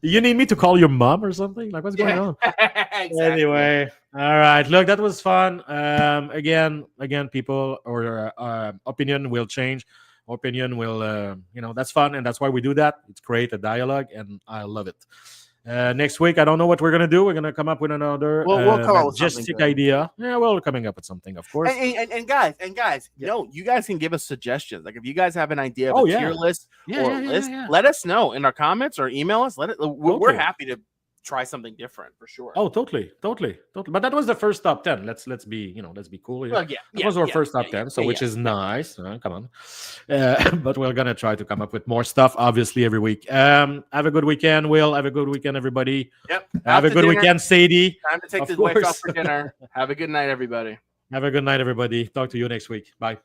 Speaker 12: You need me to call your mom or something? Like, what's going on?
Speaker 4: Exactly.
Speaker 12: Anyway, all right. Look, that was fun. Again, people or opinion will change. Opinion will, that's fun, and that's why we do that. It's create a dialogue, and I love it. Next week, I don't know what we're gonna do. We're gonna come up with another
Speaker 4: we'll come up with
Speaker 12: majestic idea. Yeah, we're coming up with something, of course.
Speaker 4: And guys, you guys can give us suggestions. Like if you guys have an idea of a tier list list, let us know in our comments or email us. We're happy to try something different for sure.
Speaker 12: Oh, totally. But that was the first top 10. Let's be cool here.
Speaker 4: Well,
Speaker 12: that was our first top 10, which is nice. Come on. But we're gonna try to come up with more stuff, obviously, every week. Have a good weekend, Will. Have a good weekend, everybody.
Speaker 4: Yep.
Speaker 12: Have a good weekend, Sadie.
Speaker 4: Time to take this wife out for dinner. Have a good night, everybody.
Speaker 12: Have a good night, everybody. Talk to you next week. Bye.